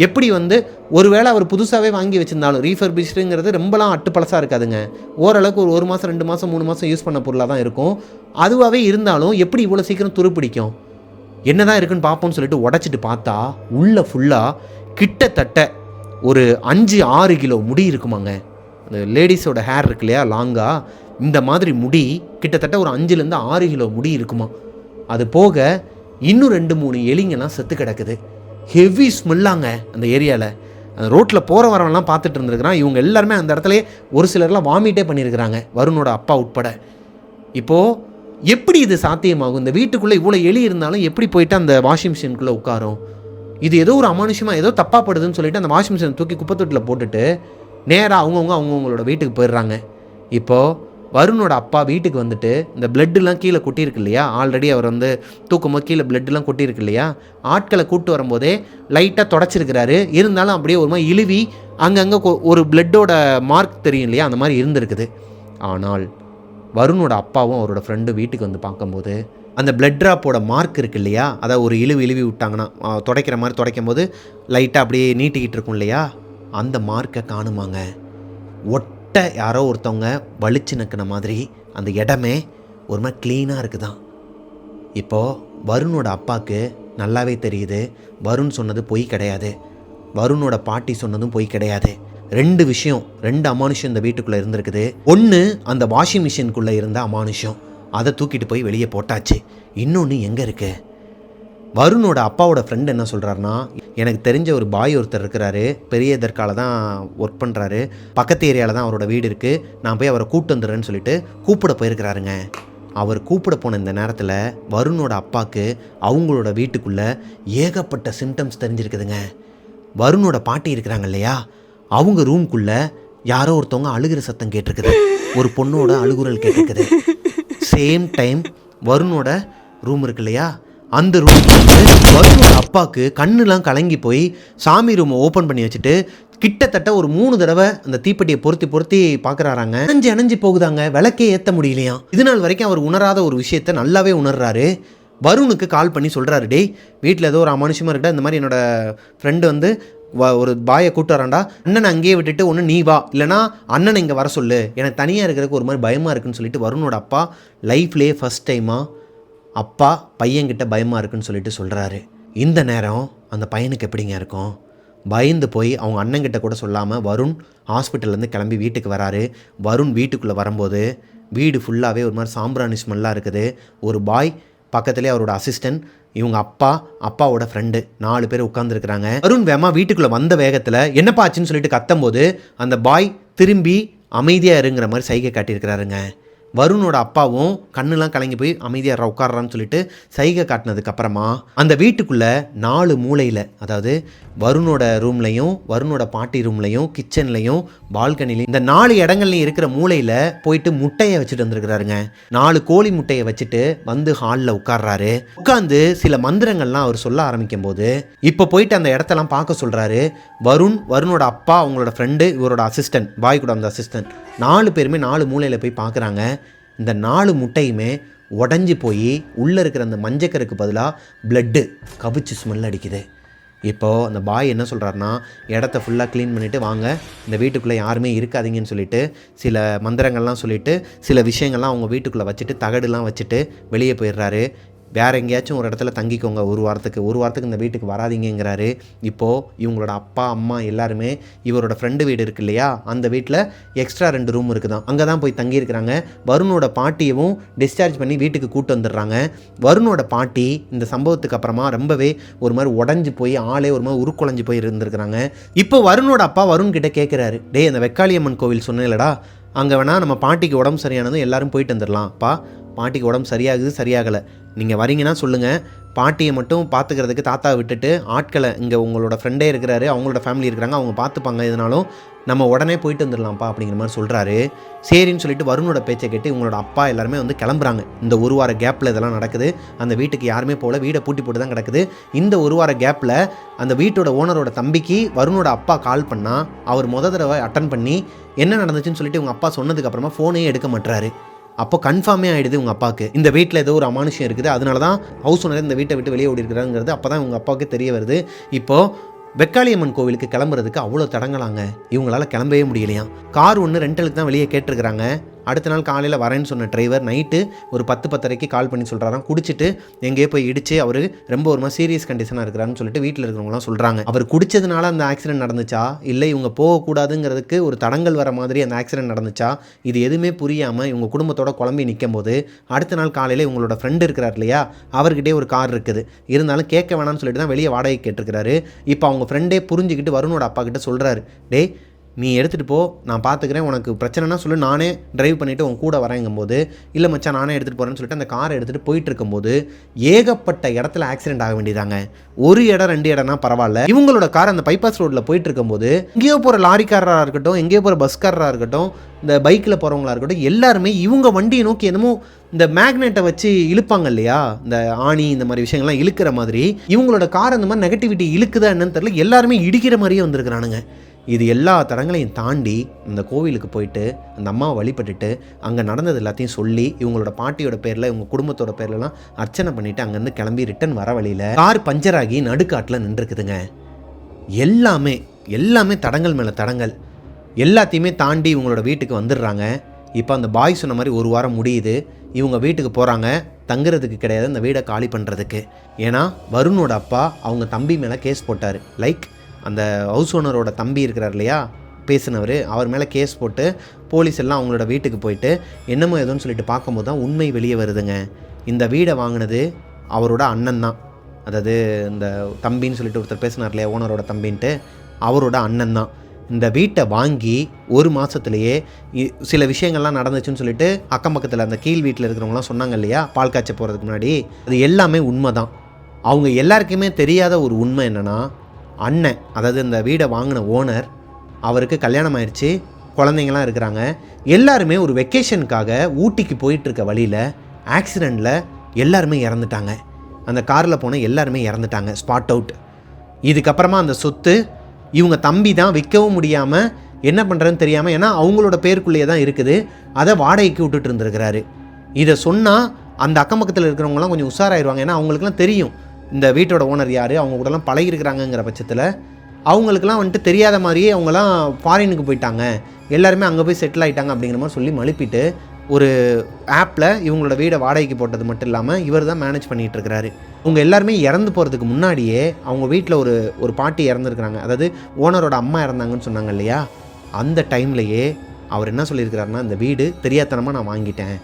எப்படி வந்து ஒருவேளை அவர் புதுசாகவே வாங்கி வச்சுருந்தாலும் ரீஃபர்பிஷ்டுங்கிறது ரொம்பலாம் அட்டுப்பழசாக இருக்காதுங்க. ஓரளவுக்கு ஒரு மாதம் 2 மாதம் 3 மாதம் யூஸ் பண்ண பொருளாக தான் இருக்கும். அதுவாகவே இருந்தாலும் எப்படி இவ்வளோ சீக்கிரம் துருப்பிடிக்கும், என்ன தான் இருக்குன்னு பார்ப்போம்னு சொல்லிட்டு உடச்சிட்டு பார்த்தா உள்ளே ஃபுல்லாக கிட்டத்தட்ட ஒரு 5-6 கிலோ முடி இருக்குமாங்க. அந்த லேடிஸோட ஹேர் இருக்கு இல்லையா லாங்காக, இந்த மாதிரி முடி கிட்டத்தட்ட ஒரு 5-6 கிலோ முடி இருக்குமா. அது போக இன்னும் 2-3 எலிங்கெல்லாம் செத்து கிடக்குது. ஹெவி ஸ்மெல்லாங்க அந்த ஏரியாவில். அந்த ரோட்டில் போகிற வரவெல்லாம் பார்த்துட்டு இருந்துருக்கிறான். இவங்க எல்லாருமே அந்த இடத்துல ஒரு சிலர்லாம் வாமிட்டே பண்ணியிருக்கிறாங்க, வருணோட அப்பா உட்பட. இப்போது எப்படி இது சாத்தியமாகும்? இந்த வீட்டுக்குள்ளே இவ்வளோ எலி இருந்தாலும் எப்படி போயிட்டு அந்த வாஷிங் மிஷினுக்குள்ளே உட்காரும்? இது ஏதோ ஒரு அமானுஷமாக ஏதோ தப்பாக படுதுன்னு சொல்லிட்டு அந்த வாஷிங் மிஷினை தூக்கி குப்பை தொட்டியில் போட்டுட்டு நேராக அவங்கவுங்களோட வீட்டுக்கு போயிடுறாங்க. இப்போது வருணோட அப்பா வீட்டுக்கு வந்துட்டு இந்த பிளட்டுலாம் கீழே கொட்டியிருக்கு இல்லையா, ஆல்ரெடி அவர் வந்து தூக்கும்போது கீழே பிளட்டுலாம் கொட்டியிருக்கு இல்லையா, ஆட்களை கூப்பிட்டு வரும்போதே லைட்டாக தொடச்சிருக்கிறாரு. இருந்தாலும் அப்படியே ஒரு மாதிரி இழுவி அங்கங்கே ஒரு பிளட்டோட மார்க் தெரியும் இல்லையா, அந்த மாதிரி இருந்திருக்குது. ஆனால் வருணோட அப்பாவும் அவரோட ஃப்ரெண்டும் வீட்டுக்கு வந்து பார்க்கும்போது அந்த பிளட் ட்ராப்போட மார்க் இருக்குது இல்லையா, அதை ஒரு இழுவி விட்டாங்கன்னா துடைக்கிற மாதிரி துடைக்கும் போது லைட்டாக அப்படியே நீட்டிக்கிட்டு இருக்கும் இல்லையா, அந்த மார்க்கை காணுமாங்க. ஒட்டை யாரோ ஒருத்தவங்க வலிச்சு நக்கின மாதிரி அந்த இடமே ஒரு மாதிரி க்ளீனாக இருக்குதான். இப்போது வருணோட அப்பாவுக்கு நல்லாவே தெரியுது வருண் சொன்னது பொய் கிடையாது, வருணோட பாட்டி சொன்னதும் பொய் கிடையாது. 2 விஷயம், 2 அமானுஷம் இந்த வீட்டுக்குள்ளே இருந்திருக்குது. ஒன்று அந்த வாஷிங் மிஷினுக்குள்ளே இருந்த அமானுஷம், அதை தூக்கிட்டு போய் வெளியே போட்டாச்சு. இன்னொன்று எங்கே இருக்கு? வருணோட அப்பாவோட ஃப்ரெண்டு என்ன சொல்கிறாருன்னா, எனக்கு தெரிஞ்ச ஒரு பாய் ஒருத்தர் இருக்கிறாரு, பெரிய தர்காவில் தான் ஒர்க் பண்ணுறாரு, பக்கத்து ஏரியாவில் தான் அவரோட வீடு இருக்குது, நான் போய் அவரை கூப்பிட்டு வந்துடுறேன்னு சொல்லிட்டு கூப்பிட போயிருக்கிறாருங்க. அவர் கூப்பிட போன இந்த நேரத்தில் வருணோட அப்பாவுக்கு அவங்களோட வீட்டுக்குள்ளே ஏகப்பட்ட சிம்டம்ஸ் தெரிஞ்சிருக்குதுங்க. வருணோட பாட்டி இருக்கிறாங்க இல்லையா, அவங்க ரூம்குள்ளே யாரோ ஒருத்தவங்க அழுகிற சத்தம் கேட்டிருக்குது, ஒரு பொண்ணோட அழுகுரல் கேட்டிருக்குது. சேம் டைம் வருணோட ரூம் இருக்கு இல்லையா, அந்த ரூம் வருணோட அப்பாவுக்கு கண்ணுலாம் கலங்கி போய் சாமி ரூமை ஓப்பன் பண்ணி வச்சுட்டு கிட்டத்தட்ட ஒரு 3 தடவை அந்த தீப்பெட்டியை பொருத்தி பார்க்குறாராங்க. அணைஞ்சு போகுதாங்க, விளக்கே ஏற்ற முடியலையா. இது நாள் வரைக்கும் அவர் உணராத ஒரு விஷயத்த நல்லாவே உணர்றாரு. வருணுக்கு கால் பண்ணி சொல்கிறாரு, டேய் வீட்டில் ஏதோ ஒரு அமானுஷமாக இருக்கா, இந்த மாதிரி என்னோட ஃப்ரெண்டு வந்து ஒரு பாயை கூட்டு வரான்டா, அண்ணனை அங்கேயே விட்டுட்டு ஒன்று நீ வா, இல்லைனா அண்ணனை இங்கே வர சொல்லு, எனக்கு தனியாக இருக்கிறதுக்கு ஒரு மாதிரி பயமாக இருக்குன்னு சொல்லிட்டு வருணோட அப்பா லைஃப்லேயே ஃபஸ்ட் டைமாக அப்பா பையன்கிட்ட பயமாக இருக்குன்னு சொல்லிட்டு சொல்கிறாரு. இந்த நேரம் அந்த பையனுக்கு எப்படிங்க இருக்கும்? பயந்து போய் அவங்க அண்ணங்கிட்ட கூட சொல்லாமல் வருண் ஹாஸ்பிட்டல்லேருந்து கிளம்பி வீட்டுக்கு வராரு. வருண் வீட்டுக்குள்ளே வரும்போது வீடு ஃபுல்லாகவே ஒரு மாதிரி சாம்பிராணி ஸ்மெல்லாக இருக்குது. ஒரு பாய் பக்கத்துலேயே அவரோட அசிஸ்டன்ட், இவங்க அப்பாவோட ஃப்ரெண்டு 4 பேர் உட்காந்துருக்குறாங்க. வருண் வேமா வீட்டுக்குள்ளே வந்த வேகத்தில் என்னப்பா ஆச்சுன்னு சொல்லிட்டு கத்தும்போது அந்த பாய் திரும்பி அமைதியாக இருங்கிற மாதிரி சைகை காட்டியிருக்கிறாருங்க. வருணோட அப்பாவும் கண்ணுலாம் கலங்கி போய் அமைதியாக உட்கார்றான்னு சொல்லிட்டு சைகை காட்டினதுக்கப்புறமா அந்த வீட்டுக்குள்ளே 4 மூலையில், அதாவது வருணோட ரூம்லையும் வருணோட பாட்டி ரூம்லையும் கிச்சன்லையும் பால்கனிலையும் இந்த 4 இடங்கள்லையும் இருக்கிற மூலையில் போயிட்டு முட்டையை வச்சுட்டு வந்துருக்கிறாருங்க. 4 கோழி முட்டையை வச்சுட்டு வந்து ஹாலில் உட்கார்றாரு. உட்காந்து சில மந்திரங்கள்லாம் அவர் சொல்ல ஆரம்பிக்கும் போது இப்போ போயிட்டு அந்த இடத்தெல்லாம் பார்க்க சொல்கிறாரு. வருணோட அப்பா, அவங்களோட ஃப்ரெண்டு, இவரோட அசிஸ்டன்ட், பாய் கூட அந்த அசிஸ்டன்ட் 4 பேருமே 4 மூலையில் போய் பார்க்குறாங்க. இந்த 4 முட்டையுமே உடஞ்சி போய் உள்ளே இருக்கிற அந்த மஞ்சக்கருக்கு பதிலாக பிளட்டு கவிச்சு ஸ்மெல் அடிக்குது. இப்போது அந்த பாய் என்ன சொல்கிறாருன்னா, இடத்த ஃபுல்லாக க்ளீன் பண்ணிவிட்டு வாங்க, இந்த வீட்டுக்குள்ளே யாருமே இருக்காதீங்கன்னு சொல்லிட்டு சில மந்திரங்கள்லாம் சொல்லிவிட்டு சில விஷயங்கள்லாம் அவங்க வீட்டுக்குள்ளே வச்சுட்டு தகடுலாம் வச்சுட்டு வெளியே போயிடுறாரு. வேறு எங்கேயாச்சும் ஒரு இடத்துல தங்கிக்கோங்க, ஒரு வாரத்துக்கு இந்த வீட்டுக்கு வராதிங்கிறாரு. இப்போது இவங்களோட அப்பா அம்மா எல்லாருமே இவரோட ஃப்ரெண்டு வீடு இருக்கு இல்லையா, அந்த வீட்டில் எக்ஸ்ட்ரா 2 ரூம் இருக்குதான், அங்கே தான் போய் தங்கியிருக்கிறாங்க. வருணோட பாட்டியவும் டிஸ்சார்ஜ் பண்ணி வீட்டுக்கு கூட்டு வந்துடுறாங்க. வருணோட பாட்டி இந்த சம்பவத்துக்கு அப்புறமா ரொம்பவே ஒரு மாதிரி உடஞ்சி போய் ஆளே ஒரு மாதிரி உருக்குலைஞ்சி போய் இருந்திருக்கிறாங்க. இப்போ வருணோட அப்பா வருண் கிட்டே கேட்குறாரு, டேய் அந்த வெக்காளியம்மன் கோவில் சொன்னேன்லடா, அங்கே வேணால் நம்ம பாட்டிக்கு உடம்பு சரியானதும் எல்லோரும் போயிட்டு வந்துடலாம். பாட்டிக்கு உடம்பு சரியாகலை, நீங்கள் வரீங்கன்னா சொல்லுங்கள், பாட்டியை மட்டும் பார்த்துக்கிறதுக்கு தாத்தாவை விட்டுட்டு ஆட்களை இங்கே உங்களோட ஃப்ரெண்டே இருக்கிறாரு, அவங்களோட ஃபேமிலி இருக்கிறாங்க, அவங்க பார்த்துப்பாங்க, இதனாலும் நம்ம உடனே போயிட்டு வந்துடலாம்ப்பா அப்படிங்கிற மாதிரி சொல்கிறாரு. சரின்னு சொல்லிட்டு வருணோட பேச்சை கேட்டு இவங்களோட அப்பா எல்லாருமே வந்து கிளம்புறாங்க. இந்த 1 வார கேப்பில் இதெல்லாம் நடக்குது. அந்த வீட்டுக்கு யாருமே போகல, வீடை பூட்டி போட்டு தான் கிடக்குது. இந்த 1 வார கேப்பில் அந்த வீட்டோட ஓனரோட தம்பிக்கு வருணோட அப்பா கால் பண்ணால் அவர் தடவை அட்டன் பண்ணி என்ன நடந்துச்சுன்னு சொல்லிட்டு இவங்க அப்பா சொன்னதுக்கப்புறமா ஃபோனே எடுக்க மாட்டுறாரு. அப்போ கன்ஃபார்மே ஆகிடுது உங்கள் அப்பாவுக்கு இந்த வீட்டில் ஏதோ ஒரு அமானுஷம் இருக்குது, அதனால தான் ஹவுஸ் ஓனர் இந்த வீட்டை விட்டு வெளியே ஓடி இருக்கிறாங்கிறது அப்போ தான் உங்கள் அப்பாவுக்கு தெரிய வருது. இப்போது வெக்காளியம்மன் கோவிலுக்கு கிளம்புறதுக்கு அவ்வளோ தடங்கலாங்க, இவங்களால கிளம்பவே முடியலையாம். கார் ஒன்று ரெண்டலுக்கு தான் வெளியே கேட்டிருக்கிறாங்க. அடுத்த நாள் காலையில் வரேன்னு சொன்ன டிரைவர் நைட்டு ஒரு 10-10:30 கால் பண்ணி சொல்கிறாராம். குடிச்சிட்டு எங்கேயோ போய் இடிச்சு அவர் ரொம்ப ஒரு மாதிரி சீரியஸ் கண்டிஷனாக இருக்கிறாருன்னு சொல்லிட்டு வீட்டில் இருக்கிறவங்களாம் சொல்கிறாங்க. அவர் குடிச்சதுனால அந்த ஆக்சிடென்ட் நடந்துச்சா, இல்லை இவங்க போகக்கூடாதுங்கிறதுக்கு ஒரு தடங்கல் வர மாதிரி அந்த ஆக்சிடென்ட் நடந்துச்சா, இது எதுவுமே புரியாமல் இவங்க குடும்பத்தோட குழம்பி நிற்கும் போது அடுத்த நாள் காலையில் இவங்களோட ஃப்ரெண்டு இருக்கிறார் இல்லையா, அவர்கிட்டே ஒரு கார் இருக்குது, இருந்தாலும் கேட்க வேணாம்னு சொல்லிட்டு தான் வெளியே வாடகை கேட்டிருக்கிறாரு. இப்போ அவங்க ஃப்ரெண்டே புரிஞ்சுக்கிட்டு வருணோட அப்பா கிட்ட சொல்கிறாரு, டே நீ எடுத்துகிட்டு போ, நான் பார்த்துக்கிறேன், உனக்கு பிரச்சனைனா சொல்லு, நானே டிரைவ் பண்ணிவிட்டு உன் கூட வரேங்கும்போது, இல்லை மச்சான் நானே எடுத்துகிட்டு போகிறேன்னு சொல்லிட்டு அந்த காரை எடுத்துகிட்டு போயிட்டு இருக்கும்போது ஏகப்பட்ட இடத்துல ஆக்சிடென்ட் ஆக வேண்டியதாங்க. ஒரு இடம் 2 இடம்னா பரவாயில்ல, இவங்களோட கார் அந்த பைபாஸ் ரோட்டில் போயிட்டு இருக்கும்போது எங்கேயோ போகிற லாரிக்காரராக இருக்கட்டும், எங்கேயோ போகிற பஸ்காரராக இருக்கட்டும், இந்த பைக்கில் போகிறவங்களா இருக்கட்டும், எல்லாருமே இவங்க வண்டியை நோக்கி என்னமோ இந்த மேக்னெட்டை வச்சு இழுப்பாங்க இல்லையா, இந்த ஆணி இந்த மாதிரி விஷயங்கள்லாம் இழுக்கிற மாதிரி இவங்களோட கார் அந்த மாதிரி நெகட்டிவிட்டி இழுக்குதா என்னன்னு தெரியல, எல்லாருமே இடிக்கிற மாதிரியே வந்திருக்கிறானுங்க. இது எல்லா தடங்களையும் தாண்டி இந்த கோவிலுக்கு போயிட்டு அந்த அம்மாவை வழிபட்டுட்டு அங்கே நடந்தது எல்லாத்தையும் சொல்லி இவங்களோட பாட்டியோட பேரில் இவங்க குடும்பத்தோட பேர்லலாம் அர்ச்சனை பண்ணிவிட்டு அங்கேருந்து கிளம்பி ரிட்டன் வர வழியில் கார் பஞ்சர் ஆகி நடுக்காட்டில் நின்றுருக்குதுங்க. எல்லாமே தடங்கள் மேலே தடங்கள், எல்லாத்தையுமே தாண்டி இவங்களோட வீட்டுக்கு வந்துடுறாங்க. இப்போ அந்த பாய் சொன்ன மாதிரி 1 வாரம் முடியுது. இவங்க வீட்டுக்கு போகிறாங்க, தங்குறதுக்கு கிடையாது, அந்த வீடை காலி பண்ணுறதுக்கு. ஏன்னா வருணோட அப்பா அவங்க தம்பி மேலே கேஸ் போட்டார். லைக் அந்த ஹவுஸ் ஓனரோட தம்பி இருக்கிறார் இல்லையா பேசினவர், அவர் மேலே கேஸ் போட்டு போலீஸ் எல்லாம் அவங்களோட வீட்டுக்கு போயிட்டு என்னமோ ஏதோன்னு சொல்லிட்டு பார்க்கும்போது தான் உண்மை வெளியே வருதுங்க. இந்த வீடை வாங்கினது அவரோட அண்ணன் தான், அதாவது இந்த தம்பின்னு சொல்லிட்டு ஒருத்தர் பேசினார் இல்லையா ஓனரோட தம்பின்ட்டு, அவரோட அண்ணன் தான். இந்த வீட்டை வாங்கி 1 மாதத்துலேயே சில விஷயங்கள்லாம் நடந்துச்சுன்னு சொல்லிட்டு அக்கம் பக்கத்தில் அந்த கீழ் வீட்டில் இருக்கிறவங்களாம் சொன்னாங்க இல்லையா பால் காய்ச்ச போகிறதுக்கு முன்னாடி, அது எல்லாமே உண்மை தான். அவங்க எல்லாருக்குமே தெரியாத ஒரு உண்மை என்னென்னா, அண்ணன் அதாவது இந்த வீடை வாங்கின ஓனர், அவருக்கு கல்யாணம் ஆயிடுச்சு, குழந்தைங்களாம் இருக்கிறாங்க, எல்லாருமே ஒரு வெக்கேஷனுக்காக ஊட்டிக்கு போயிட்டுருக்க வழியில் ஆக்சிடெண்ட்டில் எல்லாருமே இறந்துட்டாங்க. அந்த காரில் போன எல்லாருமே இறந்துட்டாங்க, ஸ்பாட் அவுட். இதுக்கப்புறமா அந்த சொத்து இவங்க தம்பி தான் விற்கவும் முடியாமல் என்ன பண்ணுறதுன்னு தெரியாமல், ஏன்னா அவங்களோட பேருக்குள்ளேயே தான் இருக்குது, அதை வாடகைக்கு விட்டுட்டு இருந்திருக்கிறாரு. இதை சொன்னால் அந்த அக்கம் பக்கத்தில் இருக்கிறவங்களாம் கொஞ்சம் உஷாராயிருவாங்க, ஏன்னா அவங்களுக்குலாம் தெரியும் இந்த வீட்டோட ஓனர் யார், அவங்க கூடலாம் பழகிருக்கிறாங்கங்கிற பட்சத்தில் அவங்களுக்குலாம் வந்துட்டு தெரியாத மாதிரியே அவங்களாம் ஃபாரினுக்கு போயிட்டாங்க, எல்லாருமே அங்கே போய் செட்டில் ஆகிட்டாங்க அப்படிங்கிற மாதிரி சொல்லி மழுப்பிட்டு ஒரு ஆப்பில் இவங்களோட வீடை வாடகைக்கு போட்டது மட்டும் இல்லாமல் இவர் தான் மேனேஜ் பண்ணிகிட்டு இருக்கிறாரு. அவங்க எல்லாருமே இறந்து போகிறதுக்கு முன்னாடியே அவங்க வீட்டில் ஒரு பாட்டி இறந்துருக்குறாங்க, அதாவது ஓனரோட அம்மா இறந்தாங்கன்னு சொன்னாங்க இல்லையா, அந்த டைம்லையே அவர் என்ன சொல்லியிருக்கிறாருன்னா, இந்த வீடு தெரியாதனமாக நான் வாங்கிட்டேன்,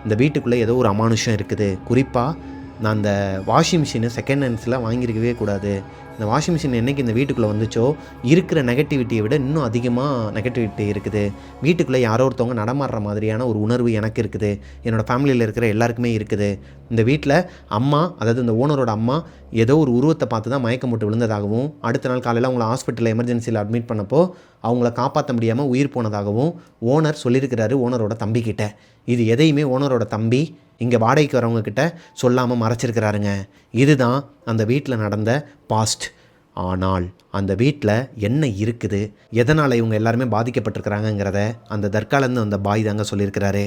இந்த வீட்டுக்குள்ளே ஏதோ ஒரு அமானுஷம் இருக்குது, குறிப்பாக நான் அந்த வாஷிங் மிஷினை செகண்ட் ஹேண்ட்ஸில் வாங்கியிருக்கவே கூடாது, இந்த வாஷிங் மிஷின் என்றைக்கு இந்த வீட்டுக்குள்ளே வந்துச்சோ இருக்கிற நெகட்டிவிட்டியை விட இன்னும் அதிகமாக நெகட்டிவிட்டி இருக்குது, வீட்டுக்குள்ளே யாரோ ஒருத்தவங்க நடமாடுற மாதிரியான ஒரு உணர்வு எனக்கு இருக்குது, என்னோடய ஃபேமிலியில் இருக்கிற எல்லாருக்குமே இருக்குது, இந்த வீட்டில் அம்மா அதாவது இந்த ஓனரோட அம்மா ஏதோ ஒரு உருவத்தை பார்த்து தான் மயக்கம் போட்டு விழுந்ததாகவும், அடுத்த நாள் காலையில் அவங்கள ஹாஸ்பிட்டலில் எமர்ஜென்சியில் அட்மிட் பண்ணப்போ அவங்கள காப்பாற்ற முடியாமல் உயிர் போனதாகவும் ஓனர் சொல்லியிருக்கிறாரு ஓனரோட தம்பிக்கிட்ட. இது எதையுமே ஓனரோட தம்பி இங்கே வாடகைக்கு வரவங்கக்கிட்ட சொல்லாமல் மறைச்சிருக்கிறாருங்க. இதுதான் அந்த வீட்டில் நடந்த பாஸ்ட். ஆனால் அந்த வீட்டில் என்ன இருக்குது, எதனால் இவங்க எல்லாருமே பாதிக்கப்பட்டிருக்கிறாங்கங்கிறத அந்த தர்காலேருந்து அந்த பாய் தாங்க சொல்லியிருக்கிறாரு.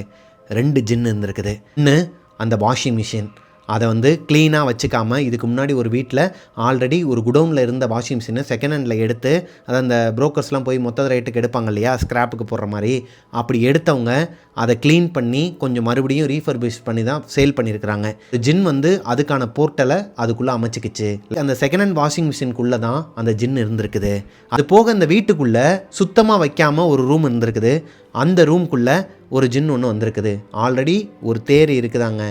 2 ஜின்னு இருந்திருக்குது. இன்னும் அந்த வாஷிங் மிஷின் அதை க்ளீனாக வச்சுக்காமல் இதுக்கு முன்னாடி ஒரு வீட்டில் ஆல்ரெடி ஒரு குடோனில் இருந்த வாஷிங் மிஷினை செகண்ட் ஹேண்டில் எடுத்து, அதை அந்த புரோக்கர்ஸ்லாம் போய் மொத்த ரேட்டுக்கு எடுப்பாங்க இல்லையா ஸ்க்ராப்புக்கு போடுற மாதிரி, அப்படி எடுத்தவங்க அதை க்ளீன் பண்ணி கொஞ்சம் மறுபடியும் ரீஃபர்பிஷ் பண்ணி தான் சேல் பண்ணியிருக்கிறாங்க. ஜின் அதுக்கான போர்ட்டலை அதுக்குள்ளே அமைச்சிக்கிச்சு. அந்த செகண்ட் ஹேண்ட் வாஷிங் மிஷினுக்குள்ளே தான் அந்த ஜின் இருந்திருக்குது. அது போக அந்த வீட்டுக்குள்ளே சுத்தமாக வைக்காமல் ஒரு ரூம் இருந்திருக்குது. அந்த ரூம்குள்ளே ஒரு ஜின் ஒன்று வந்திருக்குது. ஆல்ரெடி ஒரு தேர் இருக்குதாங்க.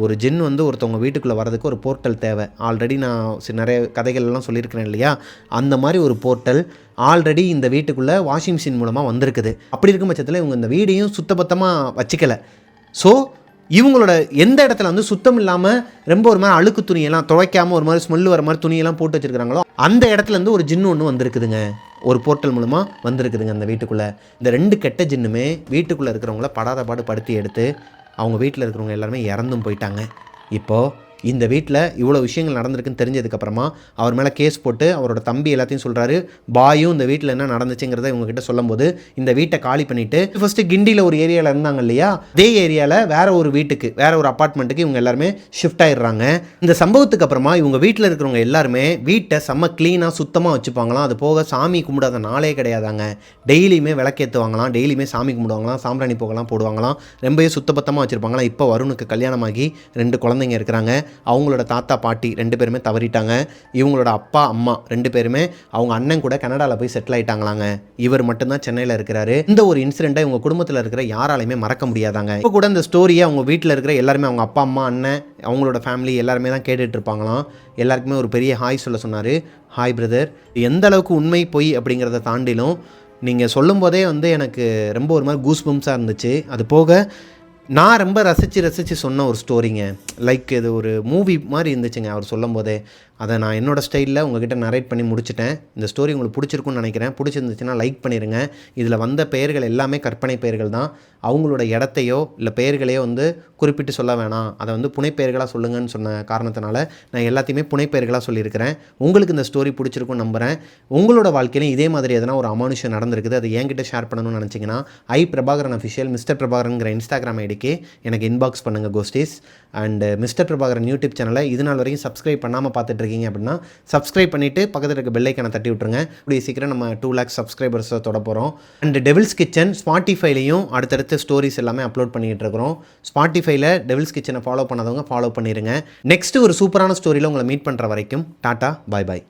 ஒரு ஜின் ஒருத்தவங்க வீட்டுக்குள்ளே வரதுக்கு ஒரு போர்ட்டல் தேவை. ஆல்ரெடி நான் நிறைய கதைகள்லாம் சொல்லியிருக்கிறேன் இல்லையா, அந்த மாதிரி ஒரு போர்ட்டல் ஆல்ரெடி இந்த வீட்டுக்குள்ளே வாஷிங் மிஷின் மூலமாக வந்திருக்குது. அப்படி இருக்கும் பட்சத்தில் இவங்க இந்த வீடையும் சுத்தபத்தமாக வச்சுக்கலை. ஸோ இவங்களோட எந்த இடத்துல சுத்தம் இல்லாமல் ரொம்ப ஒரு மாதிரி அழுக்கு துணியெல்லாம் துவைக்காமல் ஒரு மாதிரி ஸ்மெல் வர மாதிரி துணியெல்லாம் போட்டு வச்சுருக்கிறாங்களோ அந்த இடத்துலேருந்து ஒரு ஜின்னு ஒன்று வந்திருக்குதுங்க. ஒரு போர்ட்டல் மூலமாக வந்திருக்குதுங்க அந்த வீட்டுக்குள்ளே. இந்த 2 கெட்ட ஜின்னுமே வீட்டுக்குள்ளே இருக்கிறவங்கள படாத பாடு படுத்தி எடுத்து அவங்க வீட்டில் இருக்கிறவங்க எல்லாருமே இறந்தும் போயிட்டாங்க. இப்போது இந்த வீட்டில் இவ்வளோ விஷயங்கள் நடந்திருக்குன்னு தெரிஞ்சதுக்கப்புறமா அவர் மேலே கேஸ் போட்டு அவரோட தம்பி எல்லாத்தையும் சொல்கிறாரு. பாயும் இந்த வீட்டில் என்ன நடந்துச்சுங்கிறத இவங்ககிட்ட சொல்லும்போது இந்த வீட்டை காலி பண்ணிவிட்டு ஃபஸ்ட்டு கிண்டியில் ஒரு ஏரியாவில் இருந்தாங்க இல்லையா, அதே ஏரியாவில் வேற ஒரு வீட்டுக்கு வேற ஒரு அப்பார்ட்மெண்ட்டுக்கு இவங்க எல்லாருமே ஷிஃப்ட் ஆயிடுறாங்க. இந்த சம்பவத்துக்கு அப்புறமா இவங்க வீட்டில் இருக்கிறவங்க எல்லாருமே வீட்டை செம்ம க்ளீனாக சுத்தமாக வச்சுப்பாங்களாம். அது போக சாமி கும்பிடாத நாளே கிடையாதாங்க. டெய்லியுமே விளக்கேற்றுவாங்களாம், டெய்லியுமே சாமி கும்பிடுவாங்களாம், சாம்பிராணி போகலாம் போடுவாங்களாம், ரொம்பவே சுத்தபத்தமாக வச்சுருப்பாங்களாம். இப்போ வருணுக்கு கல்யாணமாகி 2 குழந்தைங்க இருக்கிறாங்க. அவங்களோட தாத்தா பாட்டி 2 பேருமே தவறிட்டாங்க. இவங்களோட அப்பா அம்மா 2 பேருமே அவங்க அண்ணன் கூட கனடாவில் போய் செட்டில் ஆகிட்டாங்களாங்க. இவர் மட்டும்தான் சென்னையில் இருக்கிறாரு. இந்த ஒரு இன்சிடெண்ட்டை இவங்க குடும்பத்தில் இருக்கிற யாராலையுமே மறக்க முடியாதாங்க. இப்போ கூட இந்த ஸ்டோரியை அவங்க வீட்டில் இருக்கிற எல்லாருமே, அவங்க அப்பா அம்மா அண்ணன் அவங்களோட ஃபேமிலி எல்லாருமே தான் கேட்டுட்டு இருப்பாங்களாம். எல்லாருக்குமே ஒரு பெரிய ஹாய் சொல்ல சொன்னார். Hi brother. எந்த அளவுக்கு உண்மை பொய் அப்படிங்கிறத தாண்டிலும் நீங்கள் சொல்லும் போதே எனக்கு ரொம்ப ஒரு மாதிரி கூஸ் பம்ப்ஸாக இருந்துச்சு. அது போக நான் ரொம்ப ரசித்து சொன்ன ஒரு ஸ்டோரிங்க. லைக் இது ஒரு மூவி மாதிரி இருந்துச்சுங்க அவர் சொல்லும் போதே. அதை நான் என்னோடய ஸ்டைலில் உங்ககிட்ட நரேட் பண்ணி முடிச்சிட்டேன். இந்த ஸ்டோரி உங்களுக்கு பிடிச்சிருக்குன்னு நினைக்கிறேன். பிடிச்சிருந்துச்சுன்னா லைக் பண்ணிடுங்க. இதில் வந்த பெயர்கள் எல்லாமே கற்பனை பெயர்கள் தான். அவங்களோட இடத்தையோ இல்லை பெயர்களையோ குறிப்பிட்டு சொல்ல வேணாம், அதை புனைப்பெயர்களாக சொல்லுங்கன்னு சொன்ன காரணத்தினால நான் எல்லாத்தையுமே புனைப்பெயர்களாக சொல்லியிருக்கிறேன். உங்களுக்கு இந்த ஸ்டோரி பிடிச்சிருக்குன்னு நம்புகிறேன். உங்களோட வாழ்க்கையிலும் இதே மாதிரி எதனா ஒரு அமானுஷம் நடந்திருக்குது, அதை என்கிட்ட ஷேர் பண்ணணும்னு நினச்சிங்கன்னா பிரபாகரன் அஃபிஷியல் மிஸ்டர் பிரபாகரன்கிற இன்ஸ்டாகிராம் ஐடிக்கு எனக்கு இன்பாக்ஸ் பண்ணுங்கள் கோஸ்டீஸ். அண்ட் மிஸ்டர் பிரபாகரன் யூடியூப் சேனலை இது நாள் வரைக்கும் சப்ஸ்கிரைப் பண்ணாமல் பார்த்துட்டு இருக்கீங்க அப்படின்னா சப்ஸ்கிரைப் பண்ணிவிட்டு பக்கத்தில் இருக்க பெல் ஐக்கானை தட்டி விட்டுருங்க. இப்படி சீக்கிரம் நம்ம 2 lakhs சப்ஸ்கிரைபர்ஸை தொட போகிறோம். அண்ட் டெவில்ஸ் கிச்சன் ஸ்பாட்டிஃபைலையும் அடுத்தடுத்த ஸ்டோரிஸ் எல்லாமே அப்லோட் பண்ணிகிட்டு இருக்கிறோம். ஸ்பாட்டிஃபைல டெவில்ஸ் கிச்சனை ஃபாலோ பண்ணாதவங்க ஃபாலோ பண்ணிடுங்க. நெக்ஸ்ட் ஒரு சூப்பரான ஸ்டோரியில் உங்களை மீட் பண்ணுற வரைக்கும் டாட்டா, பாய் பாய்.